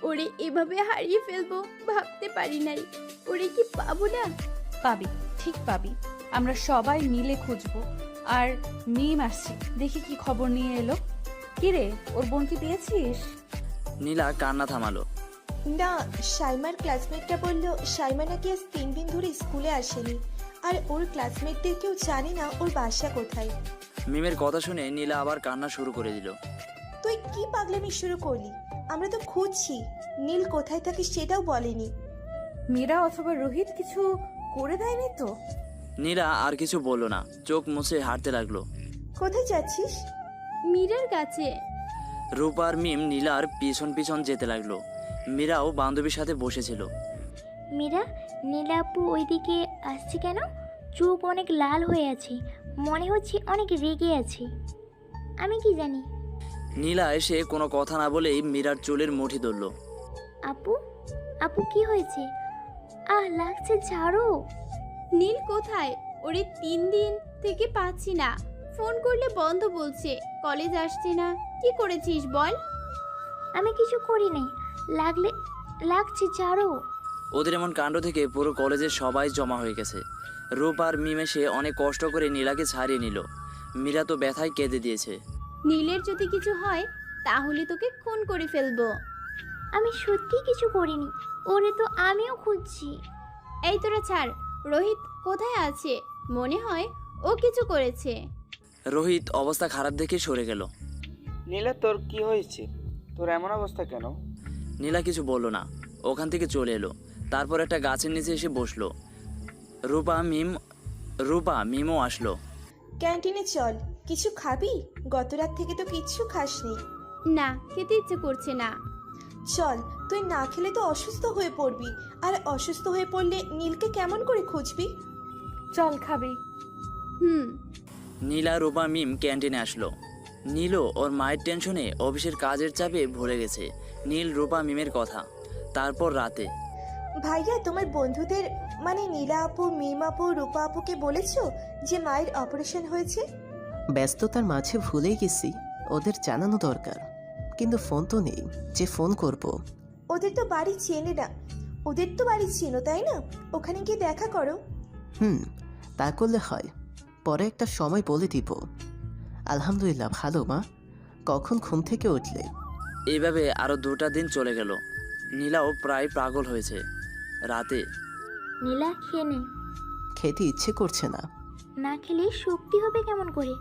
ওরে এভাবে হারিয়ে ফেলবো ভাবতে পারি নাই। ওরে কি পাবো না? পাবি, ঠিক পাবি। আমরা সবাই মিলে খুঁজবো। আর মিম আসছে, দেখি কি খবর নিয়ে এলো। কিরে, ওর বোনকে পেয়েছিস? নীলা কান্না থামালো। না, সাইমার ক্লাসমেটটা বলল সাইমা নাকি আজ 3 দিন ধরে স্কুলে আসেনি, আর ওর ক্লাসমেটদের কেউ জানে না ওর বাসা কোথায়। মিমের কথা শুনে নীলা আবার কান্না শুরু করে দিল। তুই কি পাগলামি শুরু করলি? আমরা তো খুঁজছি, নীল কোথায় থাকে সেটাও বলেনি। মীরা অথবা রোহিত কিছু করে দেয়নি তো? নীলা আর কিছু বলল না, চোখ মুছে হাঁটতে লাগলো। কোথায় যাচ্ছিস? মীরার কাছে। রূপা আর মিম নীলার পিছন পিছন যেতে লাগলো। মীরাও বান্ধবীর সাথে বসেছিল। মীরা, নীলা আপু ওইদিকে আসছে কেন? চোখ অনেক লাল হয়ে আছে, মনে হচ্ছে অনেক রেগে আছে। আমি কি জানি। নীলা এসে কোনো কথা না বলেই মীরার চুলের মুঠি ধরল। আপু আপু কি হয়েছে? লাগছে ঝাড়ু। নীল কোথায়? ওরে 3 দিন থেকে পাচ্ছি না, ফোন করলে বন্ধ বলছে, কলেজ আসছে না। কি করেছিস বল? আমি কিছু করি নাই, লাগছে ঝাড়ু। ওদের এমন কাণ্ড থেকে পুরো কলেজের সবাই জমা হয়ে গেছে। রূপ আর মিম এসে অনেক কষ্ট করে নীলাকে ছাড়িয়ে নিল। মীরা তো ব্যথায় কেঁদে দিয়েছে। নীলের যদি কিছু হয় তাহলে তোকে খুন করে ফেলবো। আমি সত্যি কিছু করিনি, ওরে তো আমিও খুঁজছি। এই তোরা ছাড়, রোহিত কোথায় আছে? মনে হয় ও কিছু করেছে। রোহিত অবস্থা খারাপ দেখে সরে গেল। নীলা তোর কি হয়েছে? তোর এমন অবস্থা কেন? নীলা কিছু বলল না, ওখান থেকে চলে এলো। তারপর একটা গাছের নিচে এসে বসলো। রূপা মিমও আসলো। ক্যান্টিনে চল, কিছু খাবি? গত রাত থেকে তো কিচ্ছু খাসনি। না, খেতে ইচ্ছে করছে না। চল, তুই না খেলে তো অসুস্থ হয়ে পড়বি, আর অসুস্থ হয়ে পড়লে নীলকে কেমন করে খুঁজবি? চল খাবি। নীলা রূপা মিম ক্যান্টিনে আসলো। নীলও ওর মায়ের টেনশনে অফিসের কাজের চাপে ভুলে গেছে নীল রূপা মিমের কথা। তারপর রাতে, ভাইয়া তোমার বন্ধুদের মানে নীলা আপু, মিম আপু, রূপা আপুকে বলেছো যে মায়ের অপারেশন হয়েছে? ব্যস্ততার মাঝে ভুলেই গেছি, ওদের জানানো দরকার, কিন্তু ফোন তো নেই যে ফোন করব। ওদের তো বাড়ি চেনে না। ওদের তো বাড়ি চেনো তাই না? ওখানে গিয়ে দেখা করো। তা করলে হয়, পরে একটা সময় বলে দিব। আলহামদুলিল্লাহ ভালো মা। কখন ঘুম থেকে উঠলে? এইভাবে আরো 2টা দিন চলে গেল। নীলাও প্রায় পাগল হয়েছে। রাতে, নীলা খেয়ে নে। খেতে ইচ্ছে করছে না। না খেলে শক্তি হবে কেমন করে?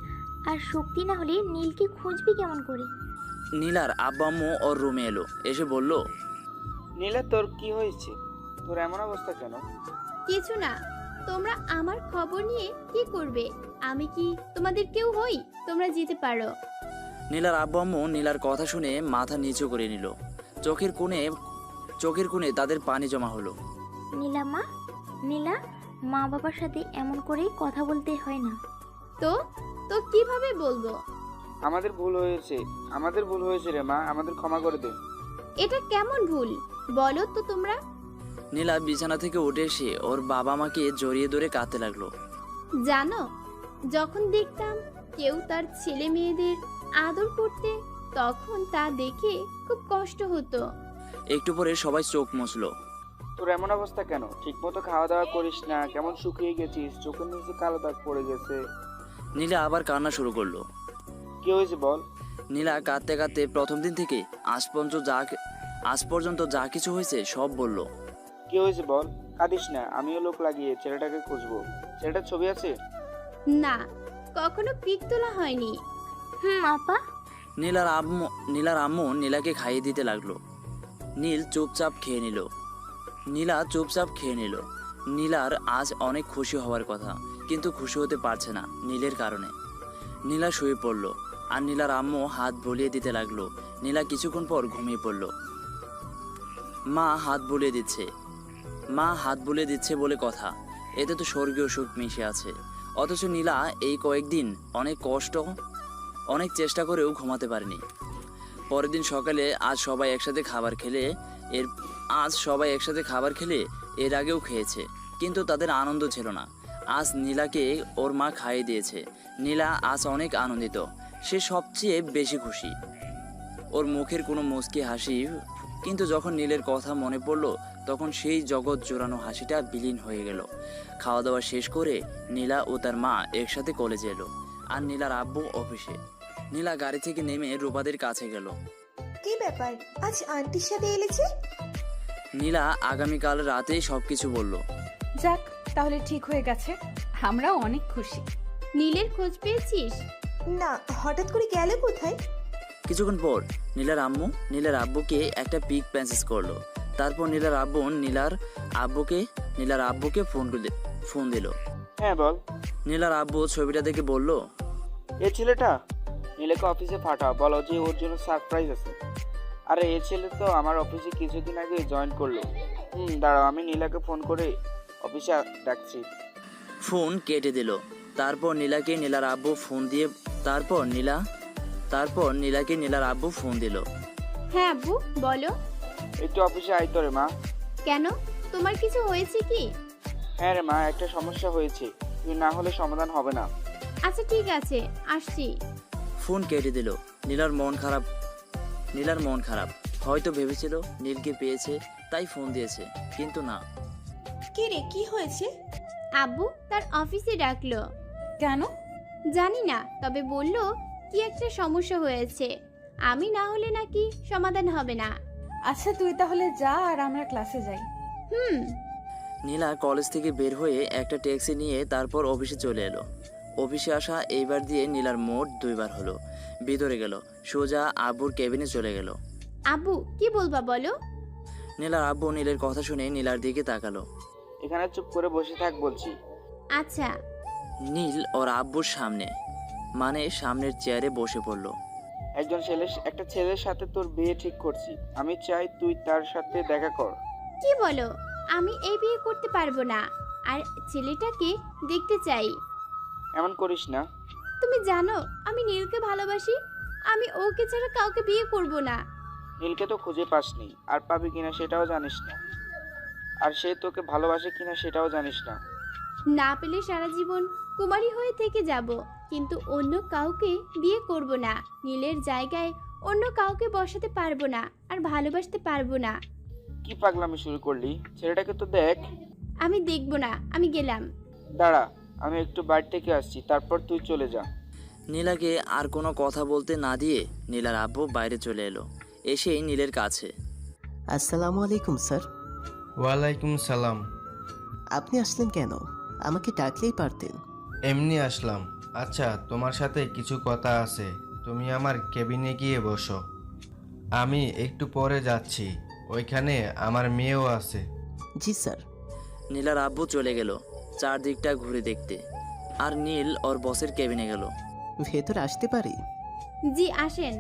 আর শক্তি না হলে নীলকে খুঁজবি কেমন করে? নীলার আব্বা আম্মু ওর রুমে এলো, এসে বলল, নীলা তোর কি হয়েছে? তোর এমন অবস্থা কেন? কিছু না, তোমরা আমার খবর নিয়ে কি করবে? আমি কি তোমাদের কেউ হই? তোমরা যেতে পারো। নীলার আব্বা আম্মু নীলার কথা শুনে মাথা নিচু করে নিল। চোখের কোণে তাদের পানি জমা হলো। নীলা মা বাবার সাথে এমন করে কথা বলতে হয় না। তো কিভাবে বলবো? আমাদের ভুল হয়েছে রে মা, আমাদের ক্ষমা করে দে। এটা কেমন ভুল বলো তো তোমরা? নীলা বিছানা থেকে উঠে এসে ওর বাবা মাকে জড়িয়ে ধরে কাঁদতে লাগলো। জানো, যখন দেখতাম কেউ তার ছেলে মেয়েদের আদর করতে, তখন তা দেখে খুব কষ্ট হতো। একটু পরে সবাই চোখ মুছলো। তোর এমন অবস্থা কেন? ঠিক মতো খাওয়া দাওয়া করিস না, কেমন শুকিয়ে গেছিস, চোখের নিচে কালো দাগ পড়ে গেছে। নীলা আবার কান্না শুরু করলো। কি হয়েছে বল? নীলা কাঁদতে কাঁদতে প্রথম দিন থেকে আজ পর্যন্ত যা কিছু হয়েছে সব বলল। কি হয়েছে বল? কাঁদিস না, আমিও লোক লাগিয়ে ছেলেটাকে খুঁজবো। ছেলেটার ছবি আছে? না, কখনো পিক তোলা হয়নি। আপা। নীলার আম্মু নীলাকে খাইয়ে দিতে লাগলো। নীলা চুপচাপ খেয়ে নিল। নীলার আজ অনেক খুশি হওয়ার কথা, কিন্তু খুশি হতে পারছে না নীলের কারণে। নীলা শুয়ে পড়ল, আর নীলার আম্মু হাত বুলিয়ে দিতে লাগলো। নীলা কিছুক্ষণ পর ঘুমিয়ে পড়ল। মা হাত বুলিয়ে দিচ্ছে বলে কথা, এতে তো স্বর্গীয় সুখ মিশে আছে। অথচ নীলা এই কয়েকদিন অনেক চেষ্টা করেও ঘুমাতে পারেনি। পরের দিন সকালে আজ সবাই একসাথে খাবার খেলে এর আগেও খেয়েছে, কিন্তু তাদের আনন্দ ছিল না। আজ নীলাকে ওর মা খাইয়ে দিয়েছে। নীলা আজ অনেক আনন্দিত, সে সবচেয়ে বেশি খুশি। ওর মুখের কোনো মুচকি হাসি, কিন্তু যখন নীলের কথা মনে পড়ল তখন সেই জগৎ জোড়ানো হাসিটা বিলীন হয়ে গেল। খাওয়া দাওয়া শেষ করে নীলা ও তার মা একসাথে কলেজে এলো, আর নীলার আব্বু অফিসে। নীলা গাড়ি থেকে নেমে রূপাদের কাছে গেল। কি ব্যাপার, আজ আন্টির সাথে এলেছে? নীলা আগামীকাল রাতেই সবকিছু বলল। যাক, তাহলে ঠিক হয়ে গেছে, আমরাও অনেক খুশি। নীলের খোঁজ পেয়েছিস? না, হঠাৎ করে গেলে কোথায়? কিছুক্ষণ পর নীলার আব্বুকে একটা পিক মেসেজ করলো। তারপর নীলার আব্বুকে ফোন দিল। হ্যাঁ বল। নীলার আব্বু ছবিটা দেখে বলল, এই ছেলেটা নীলাকে অফিসে পাঠাও, বলো যে ওর জন্য সারপ্রাইজ আছে। আরে এই ছেলে তো আমার অফিসে কিছুদিন আগে জয়েন করলো। দাঁড়াও, আমি নীলাকে ফোন করে অফিসে ডাকছি। ফোন কেটে দিল। তারপর নীলাকে নীলার আব্বু ফোন দিল। হ্যাঁ আব্বু বলো। একটু অফিসে আইতো রে মা। কেন, তোমার কিছু হয়েছে কি? হ্যাঁ রে মা, একটা সমস্যা হয়েছে, তুই না হলে সমাধান হবে না। আচ্ছা ঠিক আছে, আসছি। ফোন কেটে দিল। নীলার মন খারাপ। হয়তো ভেবেছিল নীলকে পেয়েছে তাই ফোন দিয়েছে, কিন্তু না। কি রে, কি হয়েছে? আব্বু তার অফিসে ডাকলো। কেন? জানি না, তবে বলল কি একটা সমস্যা হয়েছে, আমি না হলে নাকি সমাধান হবে না। আচ্ছা তুই তাহলে যা আর আমরা ক্লাসে যাই। নীলা কলেজ থেকে বের হয়ে একটা ট্যাক্সি নিয়ে তারপর অফিসে চলে এলো। অফিসে আসা এইবার দিয়ে নীলার মোট 2 বার হলো। ভিতরে গেল, সোজা আব্বুর কেবিনে চলে গেল। আব্বু কি বলবা বলো? নীলার আব্বু নীলের কথা শুনে নীলার দিকে তাকালো। এখানে চুপ করে বসে থাক বলছি। আচ্ছা। নীল ওর আব্বুর সামনে, মানে সামনের চেয়ারে বসে পড়ল। একটা ছেলের সাথে তোর বিয়ে ঠিক করছি, আমি চাই তুই তার সাথে দেখা কর। কি বলো? আমি এই বিয়ে করতে পারবো না, আর ছেলেটাকে দেখতে চাই। এমন করিস না। তুমি জানো আমি নীলকে ভালোবাসি, আমি ওকে ছাড়া কাউকে বিয়ে করব না। নীলকে তো খুঁজে পাসনি, আর পাবি কিনা সেটাও জানিস না, আর সে তোকে ভালোবাসে কিনা সেটাও জানিস না। না পেলে সারা জীবন কুমারী হয়ে থেকে যাব, কিন্তু অন্য কাউকে বিয়ে করব না। নীলের জায়গায় অন্য কাউকে বসাতে পারবো না, আর ভালোবাসতে পারবো না। কি পাগলামি শুরু করলি? ছেলেটাকে তো দেখ। আমি দেখব না, আমি গেলাম। দাঁড়া, আমি একটু বাড়ি থেকে আসছি, তারপর তুই চলে যা। নীলাকে আর কোনো কথা বলতে না দিয়ে নীলার আব্বু বাইরে চলে এলো। এসেই নীলের কাছে। আসসালামু আলাইকুম স্যার। ওয়ালাইকুম সালাম। আপনি আসলেন কেন? আমাকে ডাকলেই পারতেন। এমনি আসলাম। আচ্ছা, তোমার সাথে কিছু কথা আছে, তুমি আমার কেবিনে গিয়ে বসো। আমি একটু পরে যাচ্ছি, ওইখানে আমার মেয়েও আছে। জি স্যার। নীলার আব্বু চলে গেল চারদিকটা ঘুরে দেখতে, আর নীল ওর বসের কেবিনে গেল। ভেতর আসতে পারি? জি আসেন।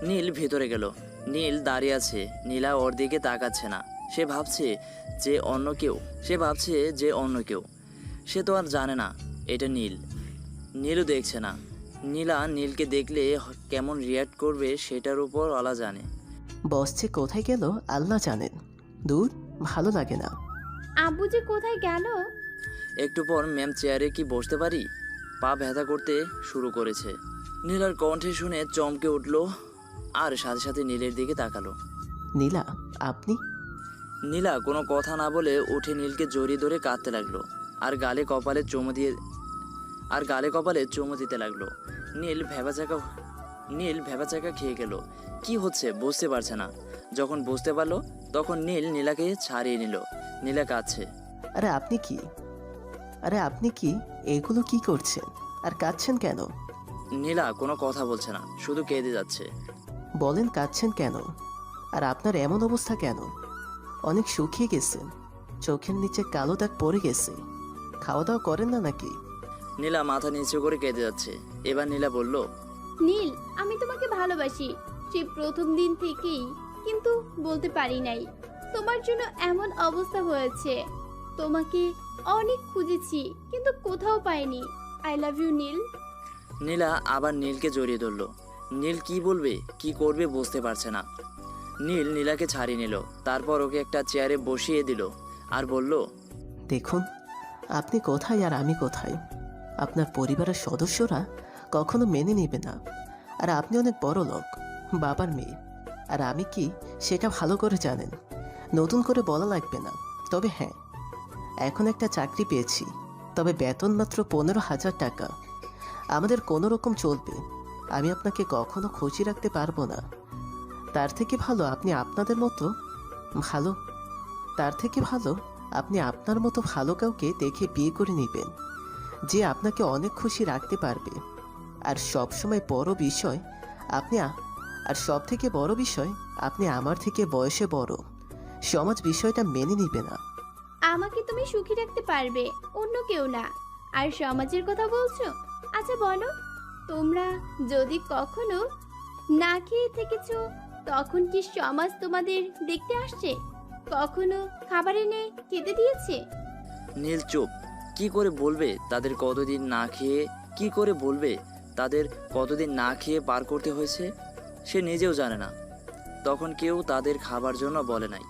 নীল ভেতরে গেল। নীল দাঁড়িয়ে আছে, নীলা ওর দিকে তাকাচ্ছে না। সে ভাবছে যে অন্য কেউ। সে তো আর জানে না এটা নীল। নীলও দেখছে না। নীলা নীলকে দেখলে কেমন রিয়াক্ট করবে সেটার উপর আলা জানে। বস যে কোথায় গেল আল্লাহ জানেন। দূর, ভালো লাগে না। আব্বু যে কোথায় গেল? একটু পর ম্যাম চেয়ারে কি বসতে পারি? পা ব্যথা করতে শুরু করেছে। নীলার কণ্ঠে শুনে চমকে উঠল, আর সাথে সাথে নীলের দিকে তাকালো। নীলা, আপনি? নীলা কোনো কথা না বলে উঠে নীলকে জড়িয়ে ধরে কাঁদতে লাগলো, আর গালে কপালে চুমু দিতে লাগলো। নীল ভেবাচাকা খেয়ে গেল। কি হচ্ছে বুঝতে পারছে না। যখন বুঝতে পারলো তখন নীল নীলাকে ছাড়িয়ে নিল। নীলা কাঁদছে। আরে আপনি কি এগুলো কি করছেন, আর কাঁদছেন কেন? নীলা কোনো কথা বলছে না, শুধু কেঁদে যাচ্ছে। বলেন কাঁদছেন কেন? আর আপনার এমন অবস্থা কেন? অনেক শুকিয়ে গেছেন, চোখের নিচে কালো দাগ পড়ে গেছে। খাওয়া দাওয়া করেন না নাকি? নীলা মাথা নিচু করে কেঁদে যাচ্ছে। এবার নীলা বলল, নীল, আমি তোমাকে ভালোবাসি সেই প্রথম দিন থেকেই, কিন্তু বলতে পারি নাই। তোমার জন্য এমন অবস্থা হয়েছে। তোমাকে অনেক খুঁজেছি কিন্তু কোথাও পাইনি। আই লাভ ইউ নীল। নীলা আবার নীলকে জড়িয়ে ধরল। নীল কি বলবে কি করবে বুঝতে পারছে না। নীল নীলাকে ছাড়িয়ে নিল, তারপর ওকে একটা চেয়ারে বসিয়ে দিল আর বলল, দেখুন, আপনি কোথায় আর আমি কোথায়, আপনার পরিবারের সদস্যরা কখনো মেনে নেবে না। আর আপনি অনেক বড় লোক, বাবার মেয়ে, আর আমি কি সেটা ভালো করে জানেন। নতুন করে বলা লাগবে না। তবে হ্যাঁ, এখন একটা চাকরি পেয়েছি, তবে বেতন মাত্র 15,000 টাকা। আমাদের কোনো রকম চলবে। আমি আপনাকে কখনো খুশি রাখতে পারবো না। তার থেকে ভালো আপনি আপনার মতো ভালো কাউকে দেখে বিয়ে করে নেবেন, যে আপনাকে অনেক খুশি রাখতে পারবে। আর সব থেকে বড় বিষয় আপনি আমার থেকে বয়সে বড়। সমাজ বিষয়টা মেনে নিবে না। আমাকে তুমি সুখী রাখতে পারবে, অন্য কেউ না। আর সমাজের কথা বলছো? আচ্ছা বলো, তোমরা যদি কখনো না খেয়ে থেকেছো, তখন কি সমাজ তোমাদের দেখতে আসছে? কখনো খাবার এনে খেতে দিয়েছে? নীল চুপ। কি করে বলবে তাদের কতদিন না খেয়ে পার করতে হয়েছে? সে নিজেও জানে না। তখন কেউ তাদের খাবার জন্য বলে নাই।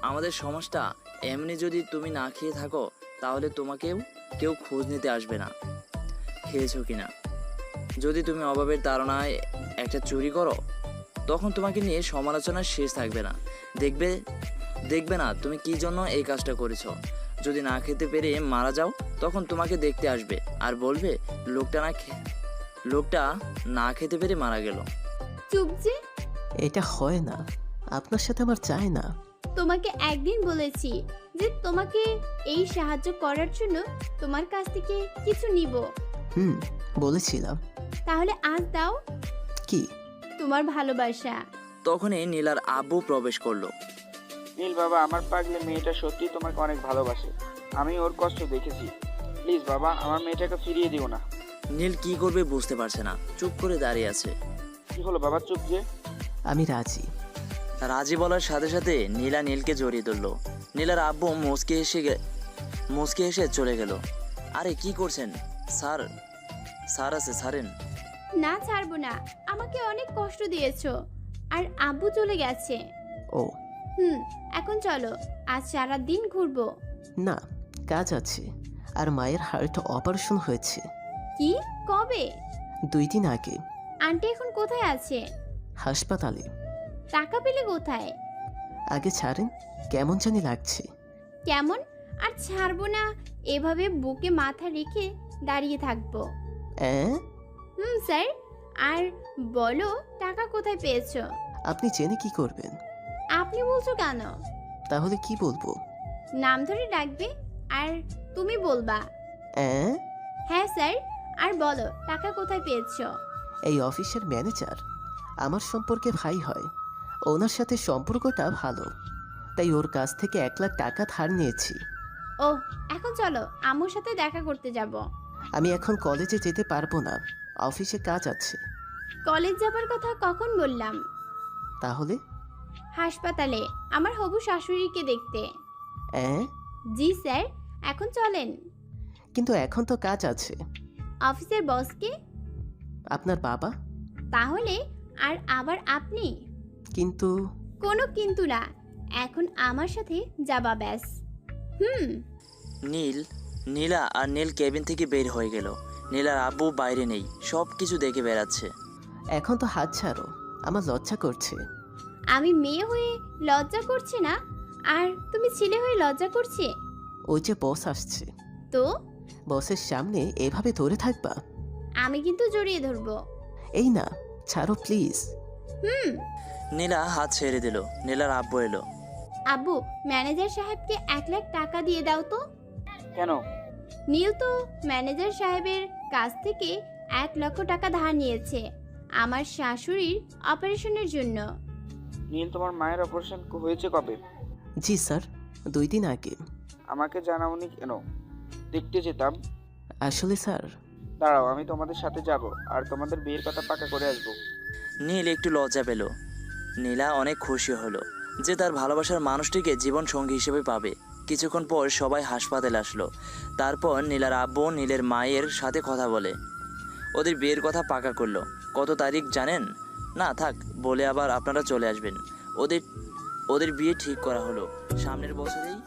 আমাদের সমাজটা এমনি, যদি তুমি না খেয়ে থাকো তাহলে তোমাকেও কেউ খোঁজ নিতে আসবে না খেয়েছো কিনা। যদি তুমি অভাবের তাড়নায় একটা চুরি করো তখন তোমাকে নিয়ে সমালোচনার শেষ থাকবে না। দেখবে না তুমি কি জন্য এই কাজটা করেছো। যদি না খেতে পেরে মারা যাও তখন তোমাকে দেখতে আসবে আর বলবে লোকটা না খেতে পেরে মারা গেল। চুপ যে। এটা হয় না, আপনার সাথে আমার চাই না। তোমাকে একদিন বলেছি যে তোমাকে এই সাহায্য করার জন্য তোমার কাছ থেকে কিছু নিব। বলেছিলাম। তাহলে আজ দাও। কি? তোমার ভালোবাসা। তখনই নীলার আব্বু প্রবেশ করলো। নীল বাবা, আমার পাগলে মেয়েটা সত্যি তোমাকে অনেক ভালোবাসে। আমি ওর কষ্ট দেখেছি। প্লিজ বাবা, আমার মেয়েটাকে ফিরিয়ে দিও না। নীল কি করবে বুঝতে পারছে না, চুপ করে দাঁড়িয়ে আছে। কি হলো বাবা, চুপ যে? আমি রাজি। রাজি বলার সাথে সাথে নীলা নীলকে জড়িয়ে ধরলো। নীলার আব্বু মুচকে এসে চলে গেল। আরে কি করছেন স্যার আছে, ছাড়েন। না, ছাড়বো না। আমাকে অনেক কষ্ট দিয়েছো আর আব্বু চলে গেছে। ও এখন চলো, আজ সারা দিন ঘুরবো। না, কাজ আছে। আর মায়ের হার্ট অপারেশন হয়েছে। কি? কবে? 2 দিন আগে। আন্টি এখন কোথায় আছে? হাসপাতালে। টাকা পেলে কোথায়? আগে ছাড়েন, কেমন জানি লাগছে। কেমন? আর ছাড়বো না। এভাবে বুকে মাথা রেখে দাঁড়িয়ে থাকবো। স্যার, আর বলো টাকা কোথায় পেয়েছো? আপনি জেনে কি করবেন? আপনি বলছো কেন? তাহলে কি বলবো? নাম ধরে ডাকবে আর তুমি বলবা। হ্যাঁ স্যার, আর বলো টাকা কোথায় পেয়েছো? এই অফিসের ম্যানেজার আমার সম্পর্কে ভাই হয়। ওনার সাথে সম্পর্কটা ভালো, তাই ওর কাছ থেকে 1 লাখ টাকা ধার নিয়েছি। ও, এখন চলো, আম্মুর সাথে দেখা করতে যাব। আমি এখন কলেজে যেতে পারবো না, অফিসে কাজ আছে। কলেজ যাবার কথা কখন বললাম? তাহলে? হাসপাতালে আমার হবু শাশুড়িকে দেখতে। জি স্যার, এখন চলেন। কিন্তু এখন তো কাজ আছে। অফিসের বসকে? আপনার বাবা। তাহলে আর আবার আপনি? কিন্তু? কোনো কিন্তু না, এখন আমার সাথে যাবা ব্যাস। নীলা আর নীল কেবিন থেকে বের হয়ে গেল। নীলার আব্বু বাইরে নেই, সব কিছু দেখে বেড়াচ্ছে। এখন তো হাত ছাড়ো, আমার লজ্জা করছে। আমি মেয়ে হয়ে লজ্জা করছে না, আর তুমি ছেলে হয়ে লজ্জা করছে? ওই যে বস আসছে। তো বসের সামনে এভাবে ধরে থাকবা? আমি কিন্তু জড়িয়ে ধরবো। এই না, ছাড়ো প্লিজ। নীলা হাত ছেড়ে দিল। নীলার আব্বু এলো। আব্বু, ম্যানেজার সাহেবকে 1 লাখ টাকা দিয়ে দাও তো। কেন? নীল তো ম্যানেজার সাহেবের কাছ থেকে 1 লক্ষ টাকা ধার নিয়েছে আমার শাশুড়ির অপারেশনের জন্য। নীল, তোমার মায়ের অপারেশন হয়েছে কবে? জি স্যার, 2 দিন আগে। আমাকে জানাওনি কেন? দেখতে যেতাম। আসলে স্যার। দাঁড়াও, আমি তোমাদের সাথে যাব আর তোমাদের বিয়ের কথা পাকা করে আসবো। নীল একটু লজ্জা পেল। নীলা অনেক খুশি হলো যে তার ভালোবাসার মানুষটিকে জীবন সঙ্গী হিসেবে পাবে। কিছুক্ষণ পর সবাই হাসপাতালে আসলো। তারপর নীলার আব্বু নীলের মায়ের সাথে কথা বলে ওদের বিয়ের কথা পাকা করলো। কত তারিখ জানেন? না থাক, বলে আবার আপনারা চলে আসবেন। ওদের বিয়ে ঠিক করা হলো সামনের বছরেই।